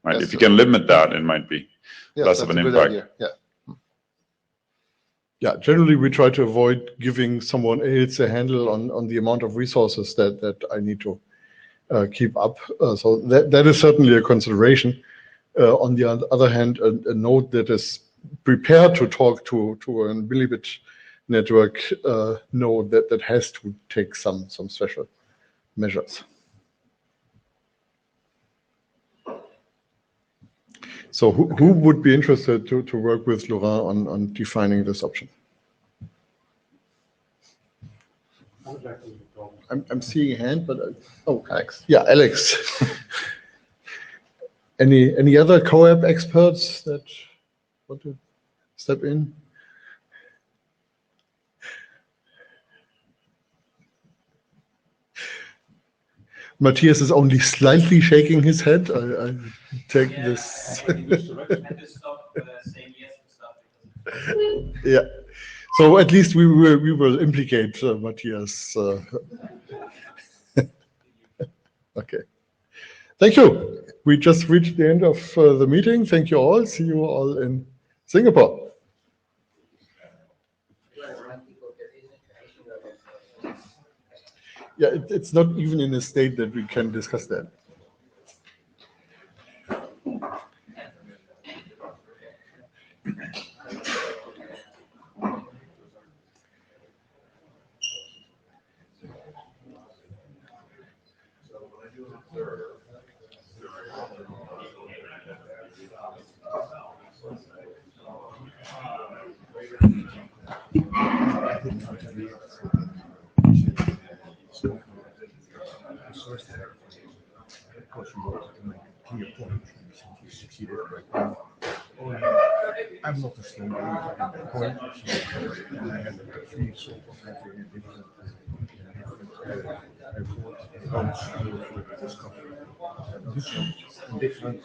right? Yes, if you can limit that, it might be less of an impact. Yeah, generally we try to avoid giving someone else a handle on the amount of resources that I need to keep up. So that is certainly a consideration. On the other hand, a node that is prepared to talk to a millibit network node that has to take some special measures. So who would be interested to work with Laurent on defining this option? I'm seeing a hand, but Alex. Yeah, Alex. Any other CoAP experts that want to step in? Matthias is only slightly shaking his head. I take this. Yeah. So at least we will implicate Matthias. Okay. Thank you. We just reached the end of the meeting. Thank you all. See you all in Singapore. Yeah, it's not even in a state that we can discuss that. I'm not a strong point. I have three sort of having a different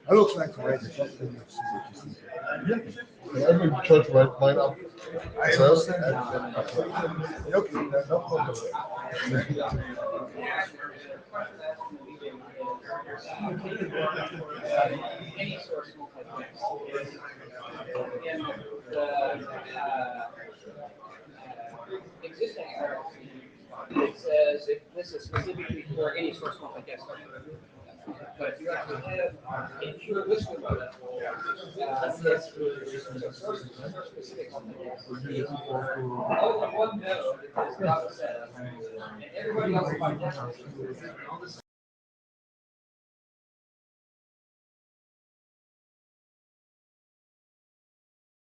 I would like to write it up and see what you think. Yeah, I will try to write mine up. I understand. Okay, no problem. Existing it says if this is specifically for any source multi-guest. But if you actually have a pure list of that, that's specific multi-guest. Only one node is not set, and everybody else multi-guest.